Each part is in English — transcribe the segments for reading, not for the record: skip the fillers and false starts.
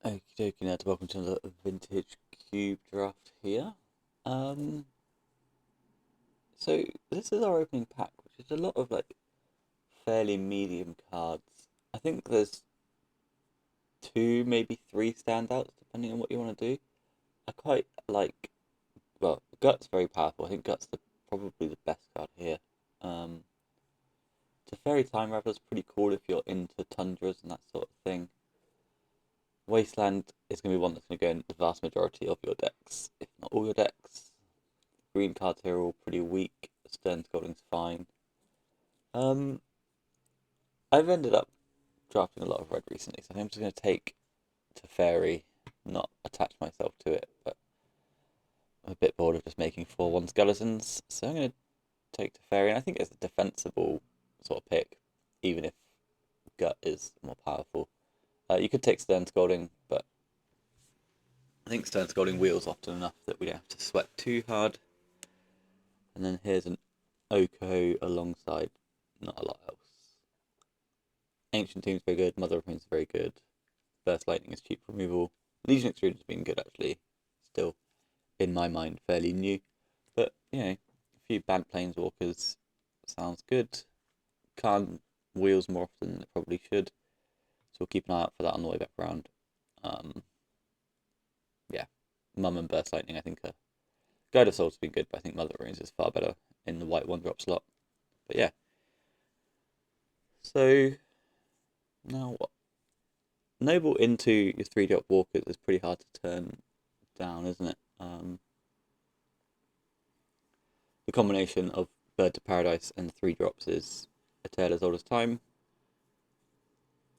Okie dokie, now welcome to another vintage cube draft here. Um, so this is our opening pack, which is a lot of like fairly medium cards. I think there's two, maybe three standouts depending on what you want to do. I quite like, well, Gut's very powerful. I think Gut's probably the best card here. Um, Teferi Time Raveler's pretty cool if you're into tundras and that sort of thing. Wasteland is going to be one that's going to go in the vast majority of your decks, if not all your decks. Green cards here are all pretty weak. Stern Scolding's fine. Um, I've ended up drafting a lot of red recently, so I think I'm just going to take Teferi, not attach myself to it, but I'm a bit bored of just making 4/1 skeletons, so I'm going to take Teferi, and I think it's a defensible sort of pick, even if Gut is more powerful. You could take Stern Scolding, but I think Stern Scolding wheels often enough that we don't have to sweat too hard. And then here's an Oko alongside not a lot else. Ancient Tomb's very good, Mother of Runes very good, Burst Lightning is cheap removal. Legion Extruder's been good actually, still, in my mind, fairly new. But, a few Bant Planeswalkers sounds good. Can't wheels more often than it probably should, so we'll keep an eye out for that on the way back round. Yeah, Mum and Burst Lightning I think are... Guide of Souls has been good, but I think Mother of Runes is far better in the white 1-drop slot. But yeah, so now what? Noble into your 3-drop walkers is pretty hard to turn down, isn't it? The combination of Bird to Paradise and 3 drops is a tale as old as time.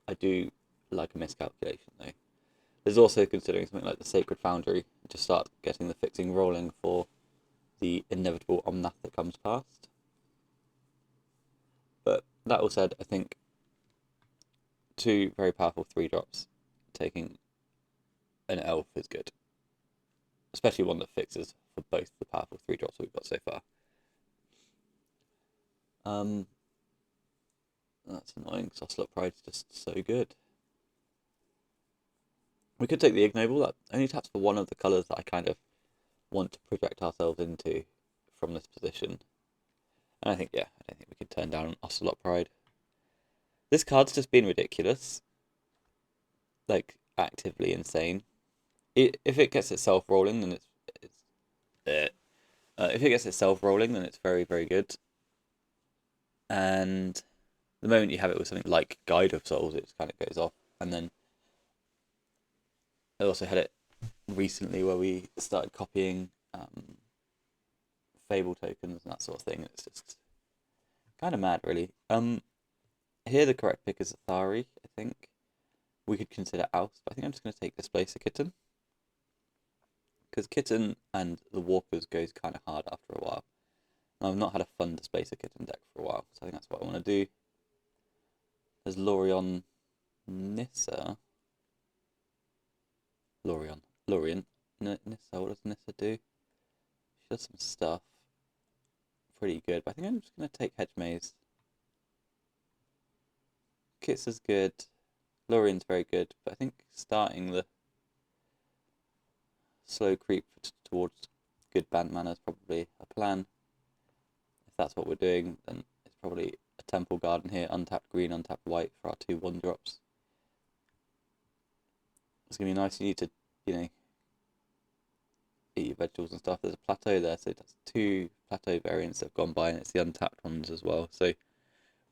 I do like a miscalculation though. There's also considering something like the Sacred Foundry to start getting the fixing rolling for the inevitable Omnath that comes past. But that all said, I think 2 very powerful 3 drops taking an elf is good. Especially one that fixes for both the powerful 3 drops we've got so far. That's annoying, because Ocelot Pride's just so good. We could take the Ignoble, that only taps for one of the colours that I kind of want to project ourselves into from this position. And I think, yeah, I don't think we could turn down Ocelot Pride. This card's just been ridiculous. Like, actively insane. If it gets itself rolling, then if it gets itself rolling, then it's very, very good. And the moment you have it with something like Guide of Souls, it kind of goes off. And then I also had it recently where we started copying Fable tokens and that sort of thing. It's just kind of mad, really. Here the correct pick is Athari, I think. We could consider Oust, but I think I'm just going to take Displacer Kitten. Because Kitten and the Walkers goes kind of hard after a while. And I've not had a fun Displacer Kitten deck for a while, so I think that's what I want to do. There's Lorien Nissa. Lorien Nissa, what does Nissa do? She does some stuff. Pretty good, but I think I'm just going to take Hedge Maze. Kits is good. Lorien's very good, but I think starting the slow creep towards good Bant mana is probably a plan. If that's what we're doing, then it's probably a Temple Garden here, untapped green, untapped white for our 2 1-drops. It's going to be nice. You need to, eat your vegetables and stuff. There's a plateau there, so that's 2 plateau variants that have gone by, and it's the untapped ones as well. So we've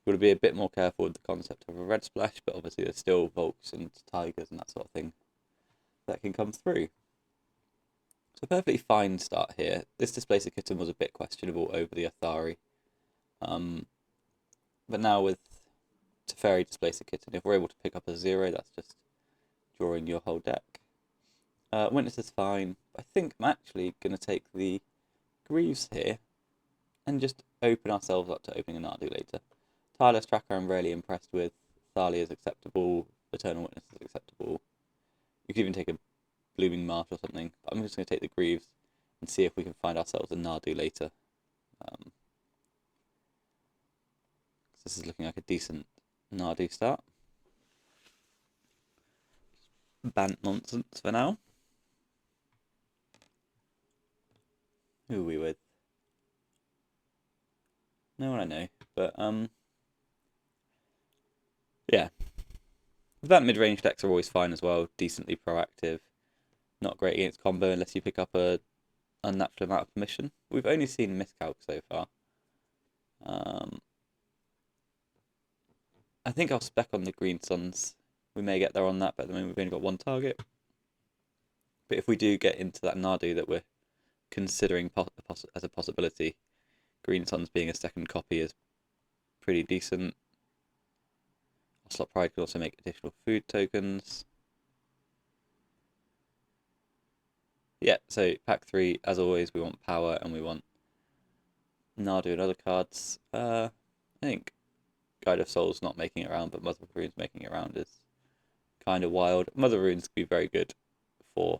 got to be a bit more careful with the concept of a red splash, but obviously there's still Volks and Tigers and that sort of thing that can come through. So perfectly fine start here. This Displacer Kitten was a bit questionable over the Athari. But now with Teferi Displacer Kitten, if we're able to pick up a 0, that's just drawing your whole deck. Witness is fine. I think I'm actually going to take the Greaves here and just open ourselves up to opening a Nardu later. Tireless Tracker I'm rarely impressed with. Thalia is acceptable. Eternal Witness is acceptable. You could even take a Blooming Marsh or something. But I'm just going to take the Greaves and see if we can find ourselves a Nardu later. This is looking like a decent Nardu start. Bant nonsense for now. Who are we with? No one I know, but yeah. Bant mid-range decks are always fine as well, decently proactive. Not great against combo unless you pick up a unnatural amount of permission. We've only seen miscalc so far. I think I'll spec on the Green Suns. We may get there on that, but at the moment we've only got one target. But if we do get into that Nadu that we're considering as a possibility, Green Suns being a second copy is pretty decent. Slot Pride can also make additional food tokens. Yeah, so pack 3, as always, we want power and we want Nadu and other cards. I think Guide of Souls not making it around, but Mother of Runes making it around is kind of wild. Mother of Runes could be very good for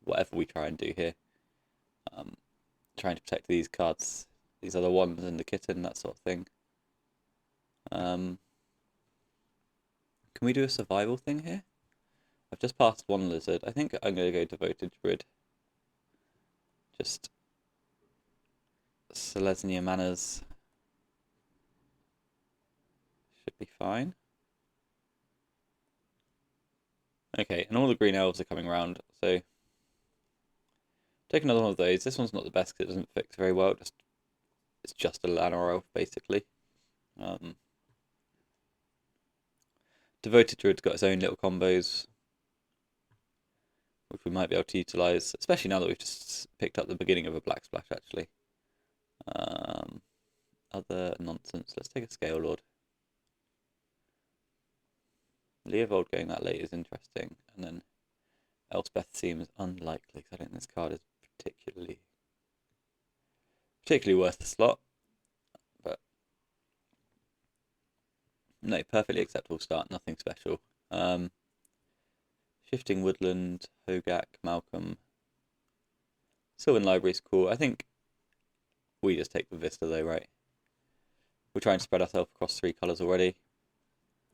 whatever we try and do here. Trying to protect these cards, these other ones in the kitten, that sort of thing. Can we do a survival thing here? I've just passed one lizard. I think I'm going to go Devoted Druid. Just Selesnya Manners should be fine. Okay, and all the green elves are coming around, so take another one of those. This one's not the best because it doesn't fix very well. It's just a Llanowar elf, basically. Devoted Druid's got its own little combos, which we might be able to utilise, especially now that we've just picked up the beginning of a Black Splash, actually. Other nonsense. Let's take a Scale Lord. Leovold going that late is interesting, and then Elspeth seems unlikely, because I don't think this card is particularly worth the slot. But no, perfectly acceptable start, nothing special. Shifting Woodland, Hogak, Malcolm. Sylvan Library's cool. I think we just take the Vista though, right? We're trying to spread ourselves across 3 colours already.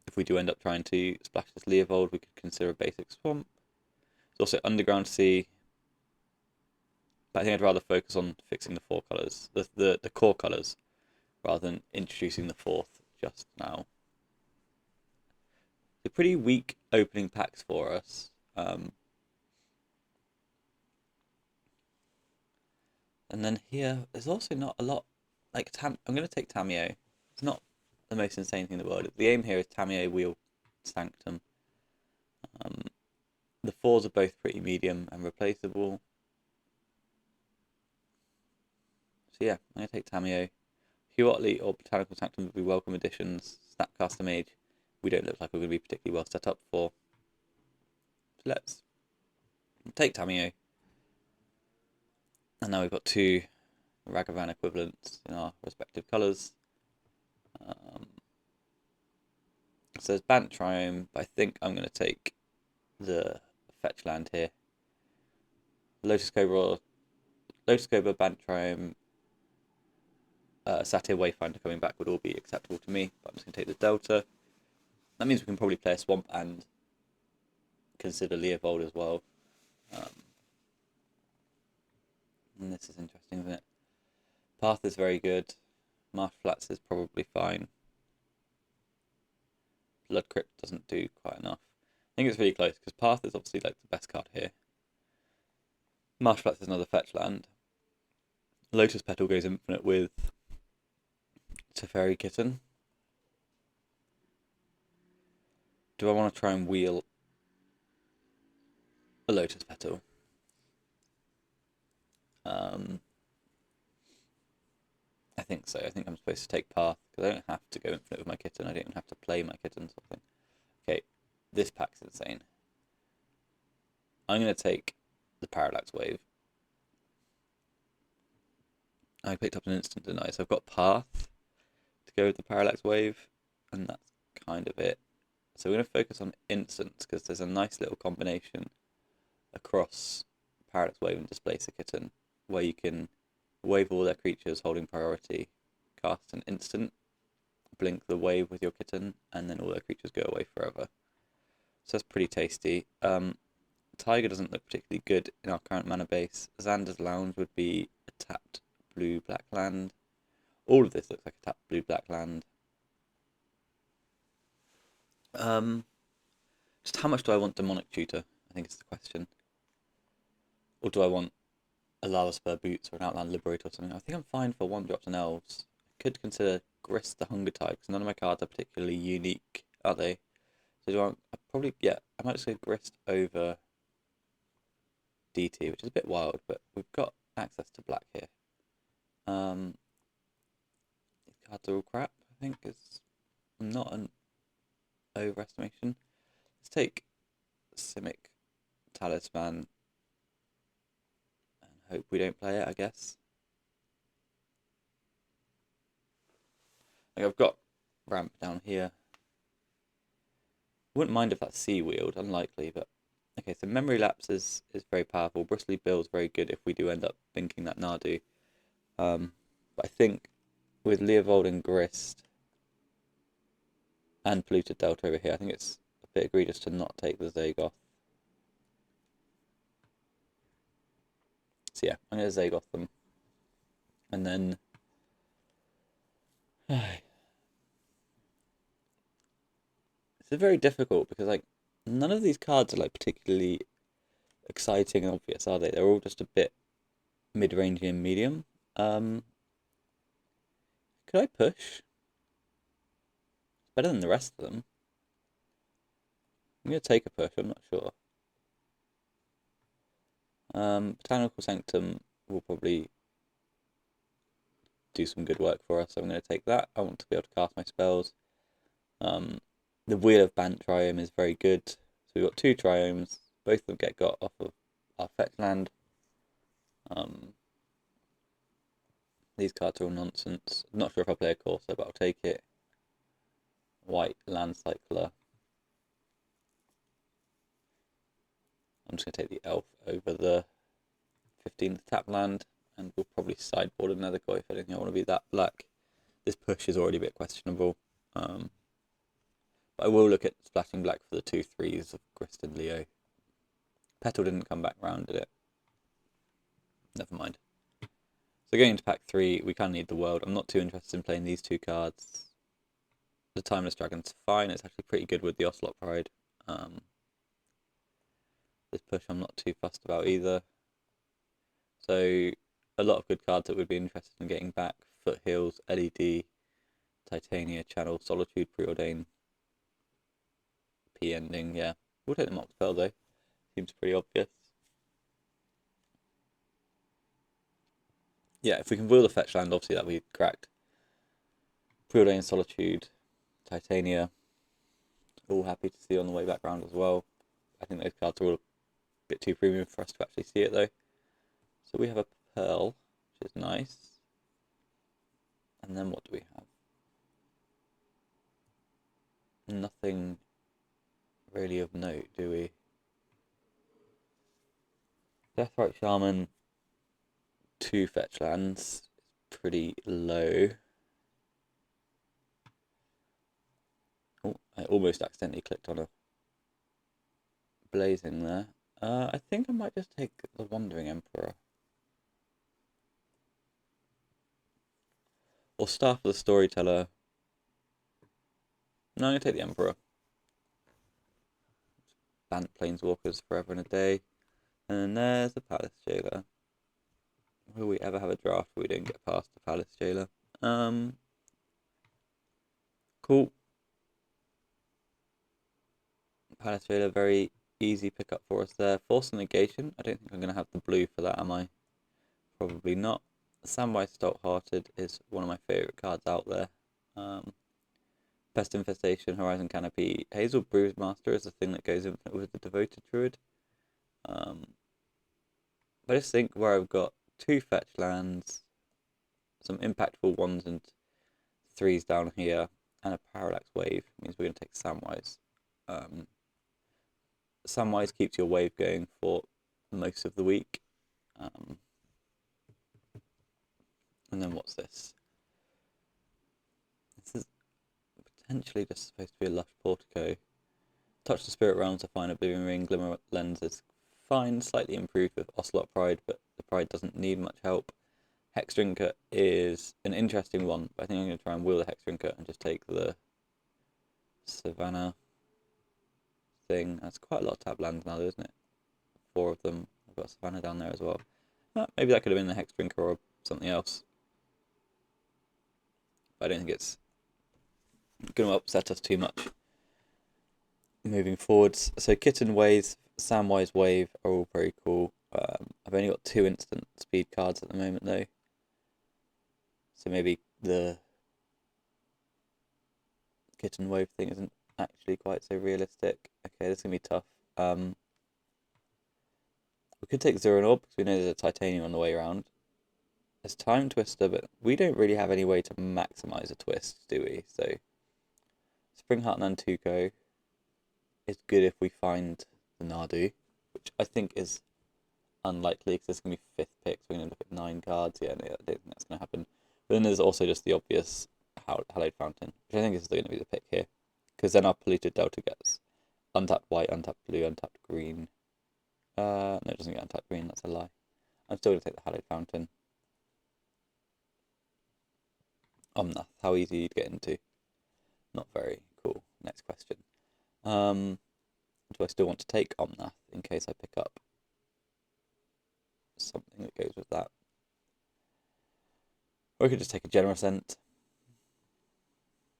If we do end up trying to splash this Leovold, we could consider a basic Swamp. There's also Underground Sea. But I think I'd rather focus on fixing the 4 colours, the core colours, rather than introducing the 4th just now. They're pretty weak opening packs for us. And then here, there's also not a lot. Like I'm going to take Tamiyo. It's not the most insane thing in the world. The aim here is Tamiyo, Wheel, Sanctum. The 4s are both pretty medium and replaceable. So yeah, I'm going to take Tamiyo. Huotley or Botanical Sanctum would be welcome additions. Snapcaster Mage, we don't look like we're going to be particularly well set up for. So let's take Tamiyo. And now we've got 2 Ragavan equivalents in our respective colours. So there's Bant Triome, but I think I'm going to take the fetch land here. Lotus Cobra, Bant Triome, Satyr Wayfinder coming back would all be acceptable to me, but I'm just going to take the Delta. That means we can probably play a Swamp and consider Leovold as well. And this is interesting, isn't it? Path is very good. Marsh Flats is probably fine. Blood Crypt doesn't do quite enough. I think it's really close, because Path is obviously like the best card here. Marsh Flats is another fetch land. Lotus Petal goes infinite with Teferi Kitten. Do I want to try and wheel a Lotus Petal? I think so. I think I'm supposed to take Path, because I don't have to go infinite with my kitten. I don't even have to play my kitten, sort of thing. Okay, this pack's insane. I'm going to take the Parallax Wave. I picked up an instant deny, so I've got Path to go with the Parallax Wave, and that's kind of it. So we're going to focus on instants, because there's a nice little combination across Parallax Wave and Displacer Kitten, where you can wave all their creatures holding priority, cast an instant, blink the wave with your kitten, and then all their creatures go away forever. So that's pretty tasty. Tiger doesn't look particularly good in our current mana base. Xander's Lounge would be a tapped blue-black land. All of this looks like a tapped blue-black land. Just how much do I want Demonic Tutor, I think is the question. Or do I want a Lava Spur Boots or an Outland Liberator or something? I think I'm fine for 1-drops and elves. I could consider Grist the Hunger type, because none of my cards are particularly unique, are they? So do I want, I might just go Grist over DT, which is a bit wild, but we've got access to black here. These cards are all crap, I think, is not an overestimation. Let's take Simic Talisman and hope we don't play it, I guess. Like, I've got Ramp down here. Wouldn't mind if that's Seaweed, unlikely, but okay, so Memory Lapse is very powerful. Bristly Bill is very good if we do end up thinking that Nadu. But I think with Leovold and Grist and Polluted Delta over here, I think it's a bit egregious to not take the Zagoth. So yeah, I'm going to Zagoth them. And then it's very difficult because like none of these cards are like particularly exciting and obvious, are they? They're all just a bit mid-range and medium. Could I push? It's better than the rest of them. I'm going to take a push, I'm not sure. Botanical Sanctum will probably do some good work for us, so I'm going to take that. I want to be able to cast my spells. The Wheel of Bant Triome is very good. So we've got 2 Triomes. Both of them get got off of our fetch land. These cards are all nonsense. I'm not sure if I'll play a Corsair, but I'll take it. White Land Cycler. I'm just going to take the Elf over the 15th tap land, and we'll probably sideboard another guy if I don't think I want to be that black. This push is already a bit questionable. But I will look at splashing black for the 2/3s of Grist and Leo. Petal didn't come back round, did it? Never mind. So going into pack 3, we kind of need the world. I'm not too interested in playing these 2 cards. The Timeless Dragon's fine. It's actually pretty good with the Ocelot Pride. This push I'm not too fussed about either. So a lot of good cards that would be interested in getting back. Foothills, LED, Titania, Channel, Solitude, Preordain, P Ending, yeah. We'll take the Mock Spell though. Seems pretty obvious. Yeah, if we can wheel the fetch land, obviously that'll be cracked. Preordain, Solitude, Titania, all happy to see on the way back round as well. I think those cards are all a bit too premium for us to actually see it though. So we have a Pearl, which is nice. And then what do we have? Nothing really of note, do we? Deathrite Shaman, 2 fetch lands, is pretty low. Oh, I almost accidentally clicked on a blazing there. I think I might just take the Wandering Emperor. Or Staff of the Storyteller. No, I'm going to take the Emperor. Bant Planeswalkers forever and a day. And there's the Palace Jailer. Will we ever have a draft where we don't get past the Palace Jailer? Cool. Palace Jailer, very easy pickup for us there. Force and Negation. I don't think I'm going to have the blue for that, am I? Probably not. Samwise Stout-Hearted is one of my favourite cards out there. Pest Infestation, Horizon Canopy. Hazel Broodmaster is the thing that goes in with the Devoted Druid. But I just think where I've got 2 fetch lands, some impactful 1s and 3s down here, and a Parallax Wave means we're going to take Samwise. Samwise keeps your wave going for most of the week. And then what's this? This is potentially just supposed to be a Lush Portico. Touch the Spirit Realm to find Oblivion Ring. Glimmer Lens is fine, slightly improved with Ocelot Pride, but the Pride doesn't need much help. Hex Drinker is an interesting one, but I think I'm going to try and wheel the Hex Drinker and just take the Savannah thing. That's quite a lot of tap lands now, isn't it? 4 of them. I've got Savannah down there as well. Maybe that could have been the Hex Drinker or something else. But I don't think it's going to upset us too much moving forwards. So Kitten Wave, Samwise Wave are all very cool. I've only got 2 instant speed cards at the moment though. So maybe the Kitten Wave thing isn't actually quite so realistic. Okay, this is going to be tough. We could take Zero Orb because we know there's a Titanium on the way around. There's Time Twister, but we don't really have any way to maximise a twist, do we? So Spring Heart Nantuko is good if we find the Nardu, which I think is unlikely because it's going to be 5th pick, so we're going to look at 9 cards. Yeah, no, I don't think that's going to happen. But then there's also just the obvious Hallowed Fountain, which I think is still going to be the pick here, because then our Polluted Delta gets untapped white, untapped blue, untapped green. No, it doesn't get untapped green, that's a lie. I'm still going to take the Hallowed Fountain. Omnath, how easy to get into? Not very cool. Next question. Do I still want to take Omnath in case I pick up something that goes with that? Or I could just take a Generous Scent.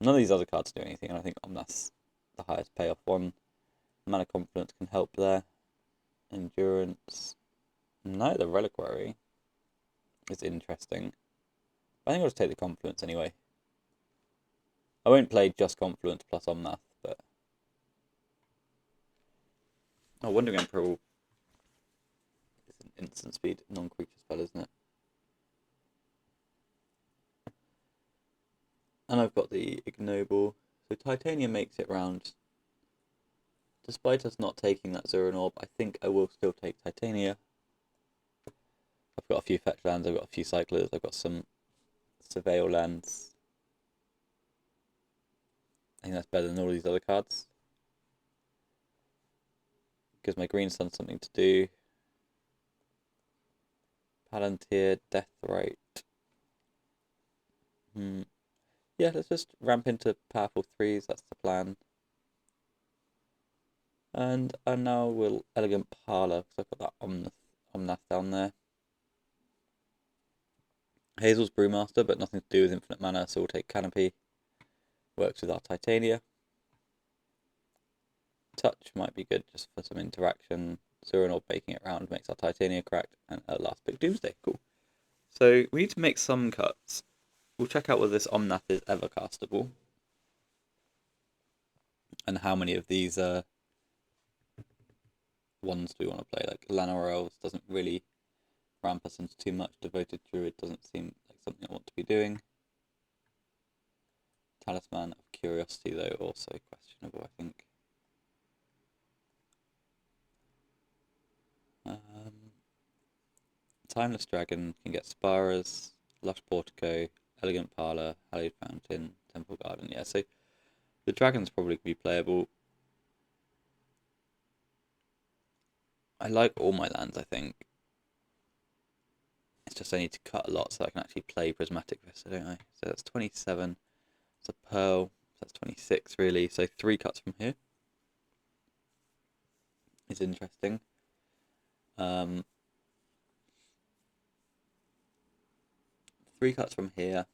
None of these other cards do anything, and I think Omnath's the highest payoff one. Mana Confidence can help there. Endurance. No, the Reliquary is interesting. I think I'll just take the Confluence anyway. I won't play just Confluence plus Omnath, but... Oh, Wandering Emperor is an instant speed non-creature spell, isn't it? And I've got the Ignoble. So Titania makes it round. Despite us not taking that Zero Orb, I think I will still take Titania. I've got a few fetch lands, I've got a few cyclers, I've got some Surveil lands. I think that's better than all these other cards. Gives my green sun something to do. Palantir, Deathrite. Yeah, let's just ramp into powerful 3s, that's the plan. And I now will Elegant Parlor, because I've got that Omnath down there. Hazel's Brewmaster, but nothing to do with infinite mana, so we'll take Canopy. Works with our Titania. Touch might be good just for some interaction. Zero Orb making it round makes our Titania cracked, and last pick Doomsday. Cool. So we need to make some cuts. We'll check out whether this Omnath is ever castable. And how many of these ones do we want to play? Like Llanowar Elves doesn't really ramp us into too much. Devoted Druid doesn't seem like something I want to be doing. Talisman of Curiosity, though, also questionable, I think. Timeless Dragon can get Sparras, Lush Portico, Elegant Parlor, Hallowed Fountain, Temple Garden. Yeah, so the Dragon's probably be playable. I like all my lands, I think. It's just I need to cut a lot so I can actually play Prismatic Vista, don't I? So that's 27. It's a Pearl. So that's 26, really. So 3 cuts from here is interesting. 3 cuts from here.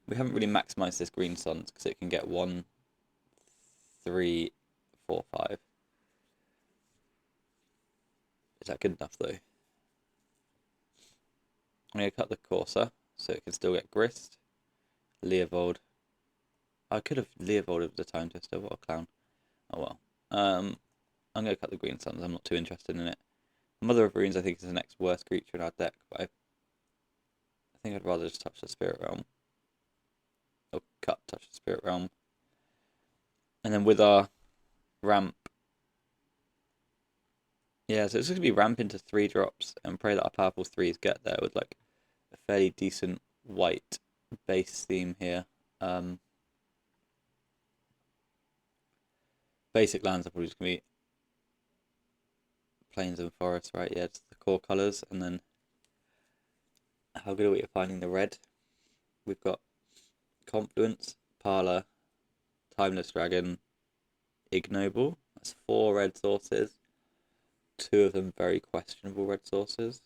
We haven't really maximised this green suns because it can get 1, 3, 4, 5. Is that good enough, though? I'm going to cut the Corsair so it can still get Grist. Leovold. I could have Leovolded the Time Twister. What a clown. Oh well. I'm going to cut the green suns. I'm not too interested in it. Mother of Runes, I think, is the next worst creature in our deck, but I think I'd rather just touch the Spirit Realm. Or touch the Spirit Realm. And then with our ramp. Yeah, so it's going to be ramp into 3 drops and pray that our powerful 3s get there with like a fairly decent white base theme here. But basic lands are probably just going to be plains and forests, right? Yeah, it's the core colours. And then how good are we at finding the red? We've got Confluence, Parlor, Timeless Dragon, Ignoble. That's 4 red sources. 2 of them very questionable red sources.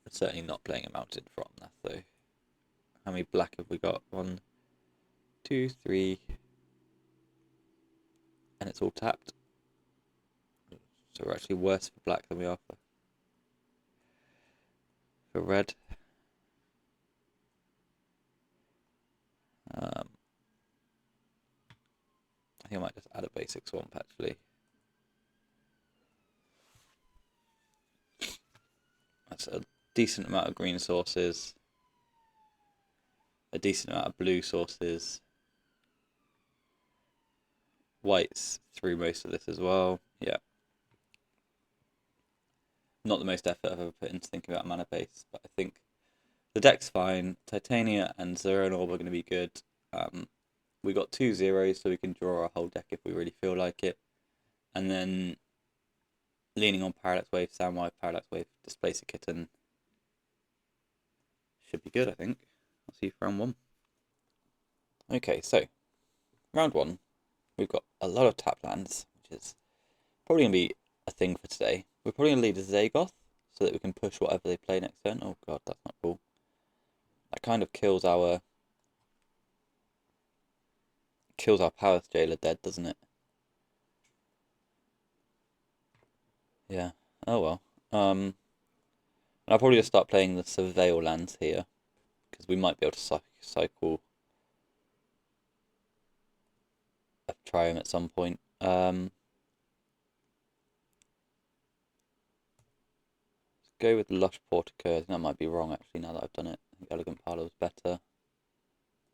We're certainly not playing a mountain from that though. How many black have we got? 1, 2, 3. And it's all tapped. So we're actually worse for black than we are for red. I think I might just add a basic swamp actually. That's a decent amount of green sources. A decent amount of blue sources. White's through most of this as well. Yeah. Not the most effort I've ever put into thinking about mana base, but I think the deck's fine. Titania and Zero and Orb are going to be good. We got 2 zeros, so we can draw our whole deck if we really feel like it. And then leaning on Parallax Wave, Samwise, Parallax Wave, Displace a Kitten. Should be good, I think. I'll see you for round 1. Okay, so round 1, we've got a lot of tap lands, which is probably going to be a thing for today. We're probably going to lead a Zagoth so that we can push whatever they play next turn. Oh god, that's not cool. That kind of kills our Power Jailer dead, doesn't it? Yeah. Oh well. And I'll probably just start playing the Surveil lands here, because we might be able to cycle a Triumph at some point. Go with Lush Portico. I think that might be wrong actually now that I've done it. I think Elegant Parlour was better.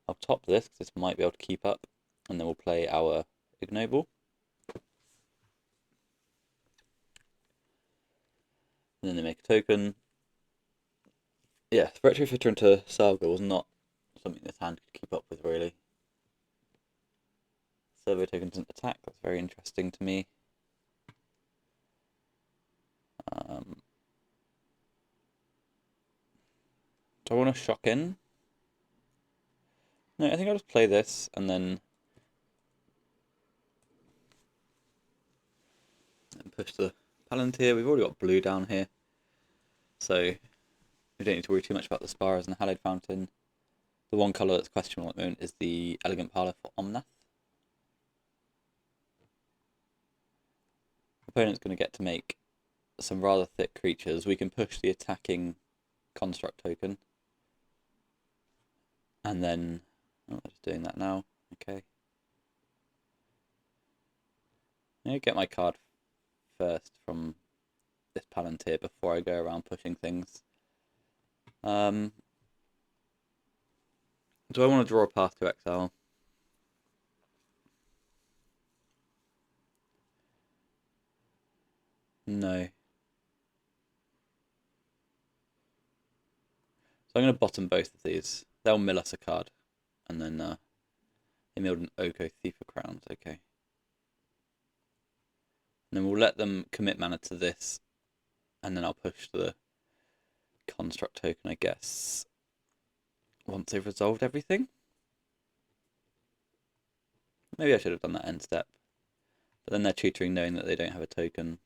I'll top this because this might be able to keep up. And then we'll play our Ignoble. And then they make a token. Yeah, Retrofitter into Saga was not something this hand could keep up with really. Servo token doesn't attack. That's very interesting to me. Do I want to shock in? No, I think I'll just play this and then push the Palantir. We've already got blue down here, so we don't need to worry too much about the Sparrows and the Hallowed Fountain. The one colour that's questionable at the moment is the Elegant Parlour for Omnath. Opponent's going to get to make some rather thick creatures. We can push the attacking construct token. And then, oh, I'm just doing that now. Okay. I'm going to get my card first from this Palantir before I go around pushing things. Do I want to draw a Path to Exile? No. So I'm going to bottom both of these. They'll mill us a card. And then they milled an Oko Thief of Crowns. Okay. And then we'll let them commit mana to this. And then I'll push the construct token, I guess, once they've resolved everything. Maybe I should have done that end step. But then they're tutoring knowing that they don't have a token.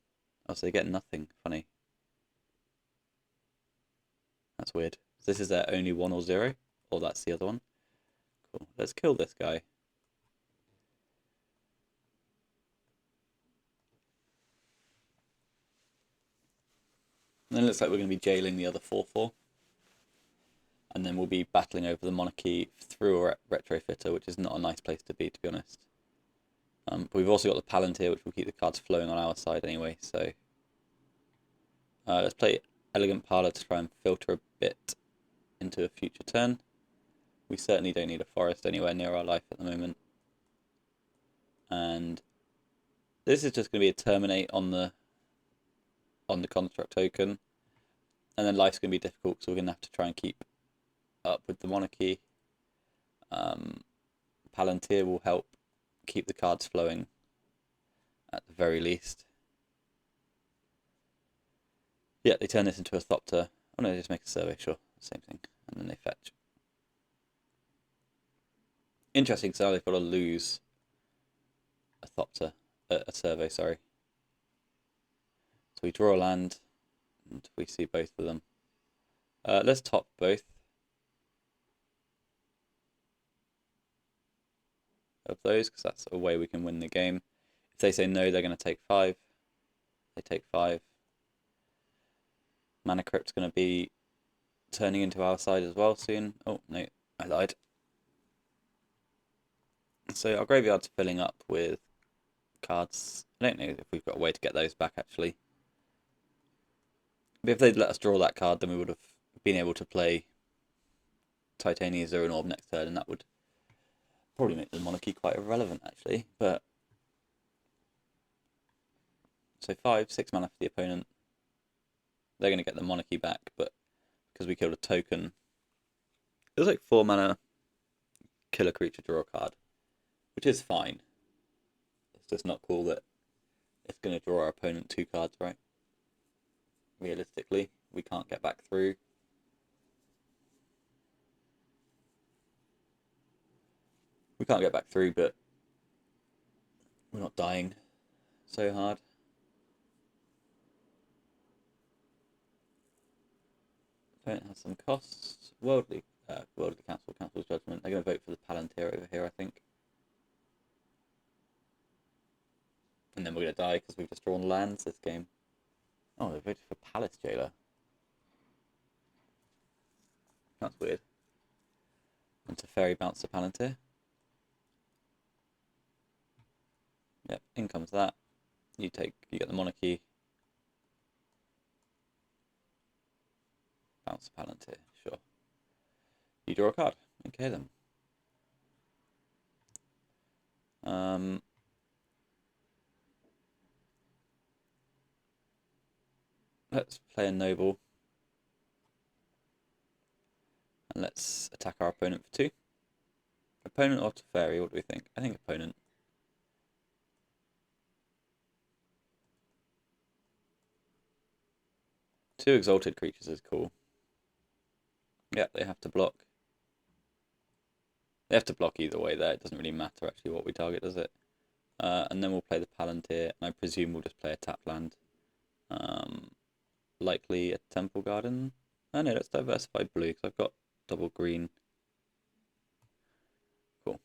Oh, so they get nothing. Funny. That's weird. So this is their only 1 or 0? Or that's the other one? Cool. Let's kill this guy. And then it looks like we're going to be jailing the other 4/4. And then we'll be battling over the Monarchy through a Retrofitter, which is not a nice place to be honest. But we've also got the Palantir, which will keep the cards flowing on our side anyway, so... let's play Elegant Parlour to try and filter a bit into a future turn. We certainly don't need a forest anywhere near our life at the moment. And this is just going to be a terminate on the construct token. And then life's going to be difficult, so we're going to have to try and keep up with the Monarchy. Palantir will help keep the cards flowing at the very least. Yeah, they turn this into a Thopter. Oh no, they just make a survey, sure, same thing. And then they fetch. Interesting, so they've got to lose a Thopter, a survey, sorry. So we draw a land, and we see both of them. Let's top both of those, because that's a way we can win the game. If they say no, they're going to take 5. They take 5. Mana Crypt's going to be turning into our side as well soon. Oh, no, I lied. So our graveyard's filling up with cards. I don't know if we've got a way to get those back, actually. But if they'd let us draw that card, then we would have been able to play Titania Zero and Orb next turn, and that would probably make the Monarchy quite irrelevant, actually. But so 5, 6 mana for the opponent. They're going to get the Monarchy back, but because we killed a token, it was like 4 mana, kill a creature, draw a card, which is fine. It's just not cool that it's going to draw our opponent 2 cards, right? Realistically, we can't get back through. We can't get back through, but we're not dying so hard. Opponent has some costs. Worldly Council's Judgment. They're going to vote for the Palantir over here, I think. And then we're going to die because we've just drawn lands this game. Oh, they voted for Palace Jailer. That's weird. And Teferi bounce the Palantir. Yep, in comes that. You get the Monarchy. Bounce the Palantir, sure. You draw a card. Okay then. Let's play a Noble. And let's attack our opponent for 2. Opponent or Teferi, what do we think? I think opponent. Two exalted creatures is cool. Yeah, they have to block. They have to block either way there. It doesn't really matter actually what we target, does it? And then we'll play the Palantir, and I presume we'll just play a tap land. Likely a Temple Garden. Oh no, let's diversify blue, because I've got double green. Cool.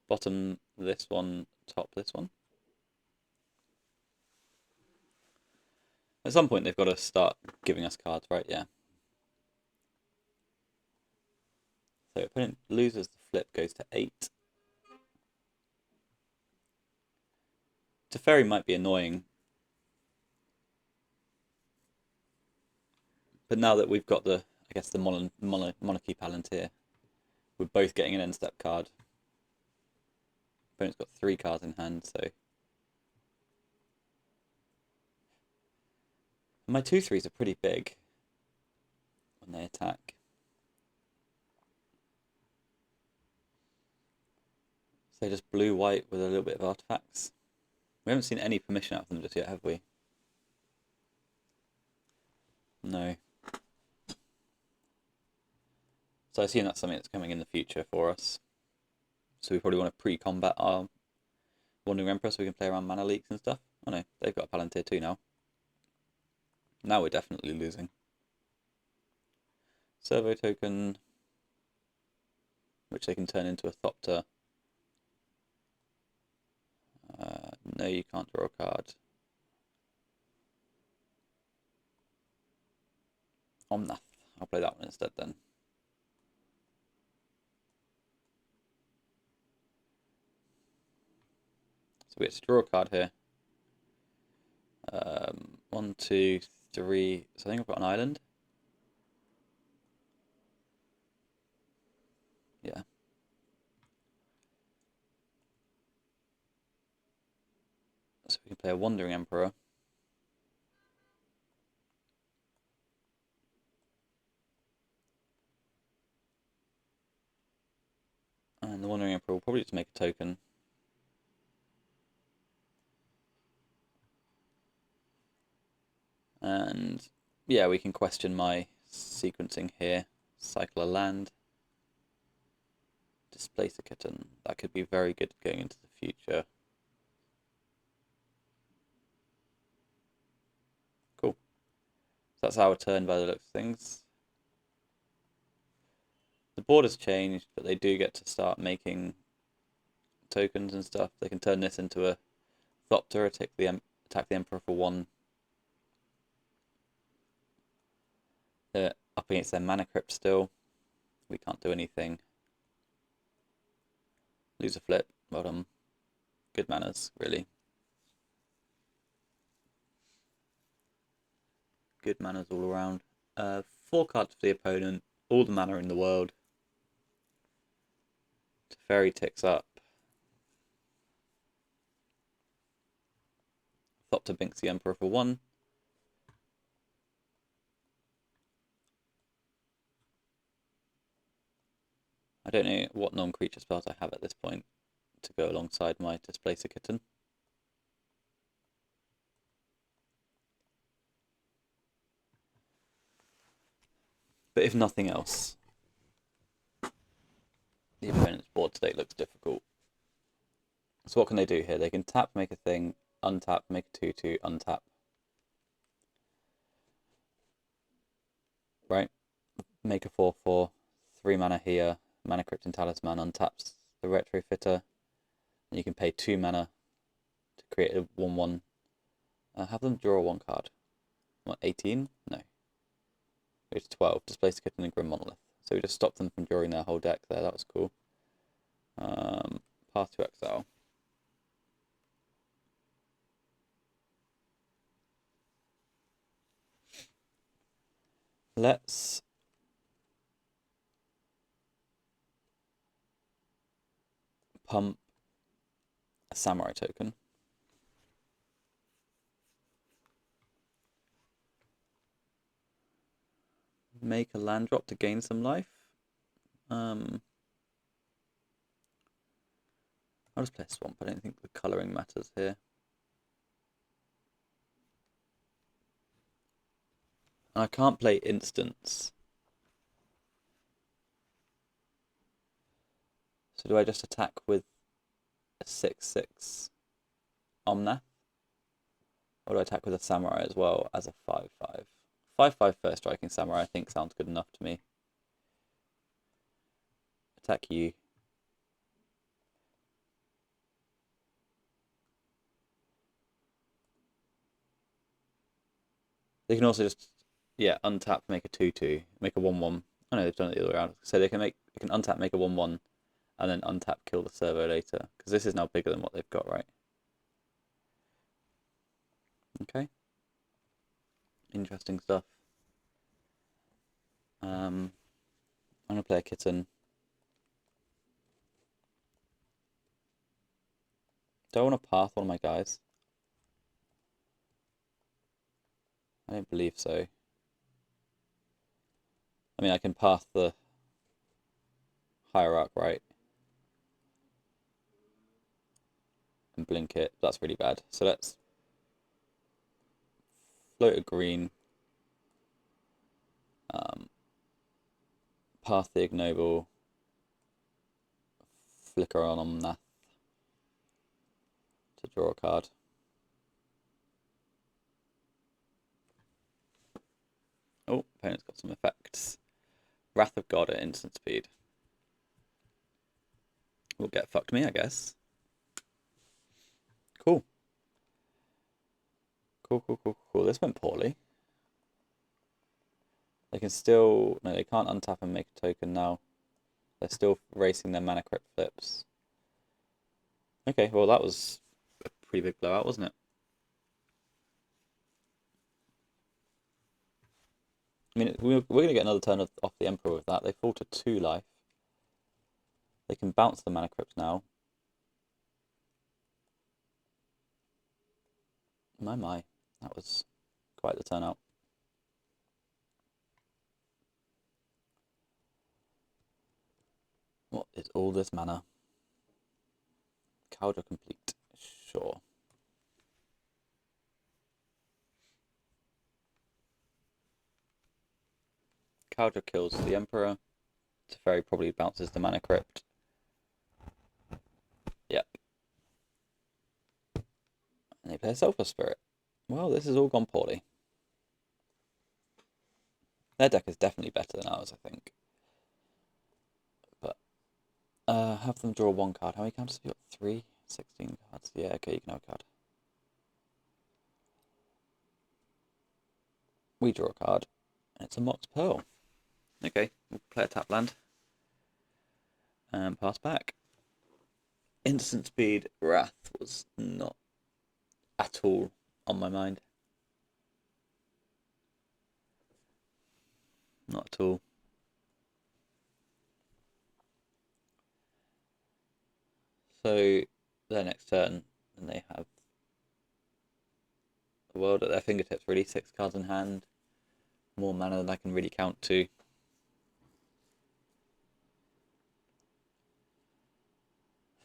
Bottom this one, top this one. At some point they've got to start giving us cards, right? Yeah. So opponent loses the flip, goes to 8. Teferi might be annoying, but now that we've got the, I guess, the Monarchy Palantir, we're both getting an end step card. Opponent's got 3 cards in hand, so my 2/3s are pretty big when they attack. So just blue-white with a little bit of artifacts. We haven't seen any permission out of them just yet, have we? No. So I assume that's something that's coming in the future for us. So we probably want to pre-combat our Wandering Emperor so we can play around mana leaks and stuff. Oh no, they've got a Palantir too now. Now we're definitely losing. Servo token, which they can turn into a Thopter. No, you can't draw a card. Omnath. I'll play that one instead then. So we have to draw a card here. 1, 2, 3. So I think I've got an island. Yeah. So we can play a Wandering Emperor. And the token. And yeah, we can question my sequencing here. Cycle a land. Displace a kitten. That could be very good going into the future. Cool. So that's our turn by the looks of things. The board has changed, but they do get to start making tokens and stuff. They can turn this into a Thopter, attack the Emperor for 1. They're up against their mana crypt still. We can't do anything. Lose a flip. Well done. Good manners, really. Good manners all around. 4 cards for the opponent. All the mana in the world. Teferi ticks up. Thopter binks the Emperor for 1. I don't know what non-creature spells I have at this point to go alongside my Displace a Kitten. But if nothing else, the opponent's board state looks difficult. So what can they do here? They can tap, make a thing, untap, make a 2/2, untap. Right? Make a 4/4, 3 mana here, Mana Crypt and Talisman untaps the Retrofitter, and you can pay 2 mana to create a 1/1. Have them draw 1 card. What, 18? No. It's 12. Displace a Kitten and Grim Monolith. So we just stopped them from drawing their whole deck there. That was cool. Path to Exile. Let's pump a Samurai token. Make a land drop to gain some life. I'll just play a Swamp. I don't think the colouring matters here. I can't play instants. So do I just attack with a 6/6 Omnath? Or do I attack with a Samurai as well as a 5/5? 5/5 first striking Samurai I think sounds good enough to me. Attack you. They can also just, yeah, untap, make a 2/2, make a 1/1. Oh no, they've done it the other way around. So they can untap, make a 1/1, and then untap, kill the servo later. Because this is now bigger than what they've got, right? Okay. Interesting stuff. I'm gonna play a kitten. Do I want to path one of my guys? I don't believe so. I mean, I can path the Hierarch, right? And blink it. That's really bad. So let's float a green. Path the Ignoble. Flicker on Omnath to draw a card. Oh, opponent's got some effects. Wrath of God at instant speed. Will get fucked me, I guess. Cool. Cool. This went poorly. They can still... No, they can't untap and make a token now. They're still racing their mana crypt flips. Okay, well that was a pretty big blowout, wasn't it? I mean, we're going to get another turn off the Emperor with that. They fall to 2 life. They can bounce the mana crypt now. My. That was quite the turnout. What is all this mana? Cowdra complete. Sure. Cowdra kills the Emperor. Teferi probably bounces the Mana Crypt. Yep. And they play a Sulphur Spirit. Well, this has all gone poorly. Their deck is definitely better than ours, I think. But, have them draw one card. How many counters have you got? 3? 16 cards. Yeah, okay, you can have a card. We draw a card, and it's a Mox Pearl. Okay, we'll play a tap land. And pass back. Instant Speed Wrath was not at all on my mind. Not at all. So, their next turn, and they have the world at their fingertips, really. 6 cards in hand. More mana than I can really count to.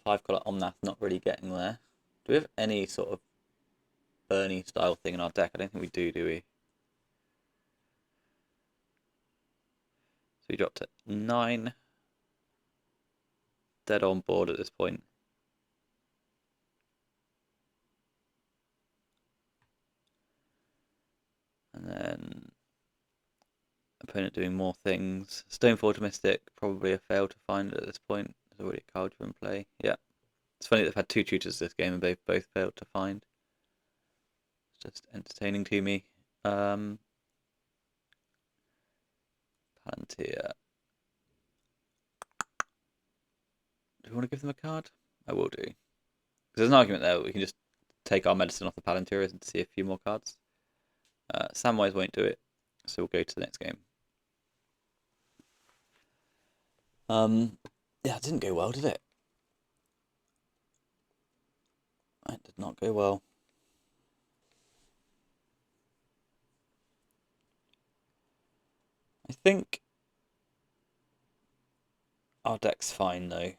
5-color Omnath, not really getting there. Do we have any sort of Bernie style thing in our deck? I don't think we do we? So we dropped at 9. Dead on board at this point. And then opponent doing more things. Stoneforge Mystic, probably a fail to find at this point. There's already a Cowdra in play. Yeah. It's funny they've had 2 tutors this game and they've both failed to find. It's just entertaining to me. Palantir. Do we want to give them a card? I will do. There's an argument there. We can just take our medicine off the Palantir and see a few more cards. Samwise won't do it, so we'll go to the next game. Yeah, it didn't go well, did it? It did not go well. I think our deck's fine, though.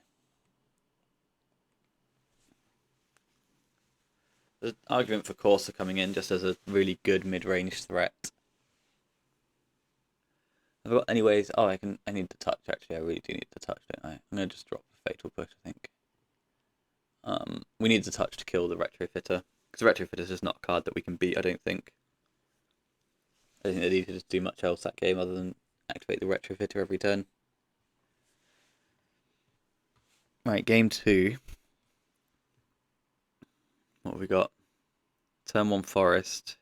There's an argument for Corsa coming in just as a really good mid-range threat. I've got anyways. Oh, I need the touch, actually. I really do need the touch, don't I? I'm going to just drop the Fatal Push, I think. We need the touch to kill the Retrofitter. Because the Retrofitter is just not a card that we can beat, I don't think. I don't think they need to just do much else that game other than activate the Retrofitter every turn. Right, game 2. What have we got? Turn 1 Forest.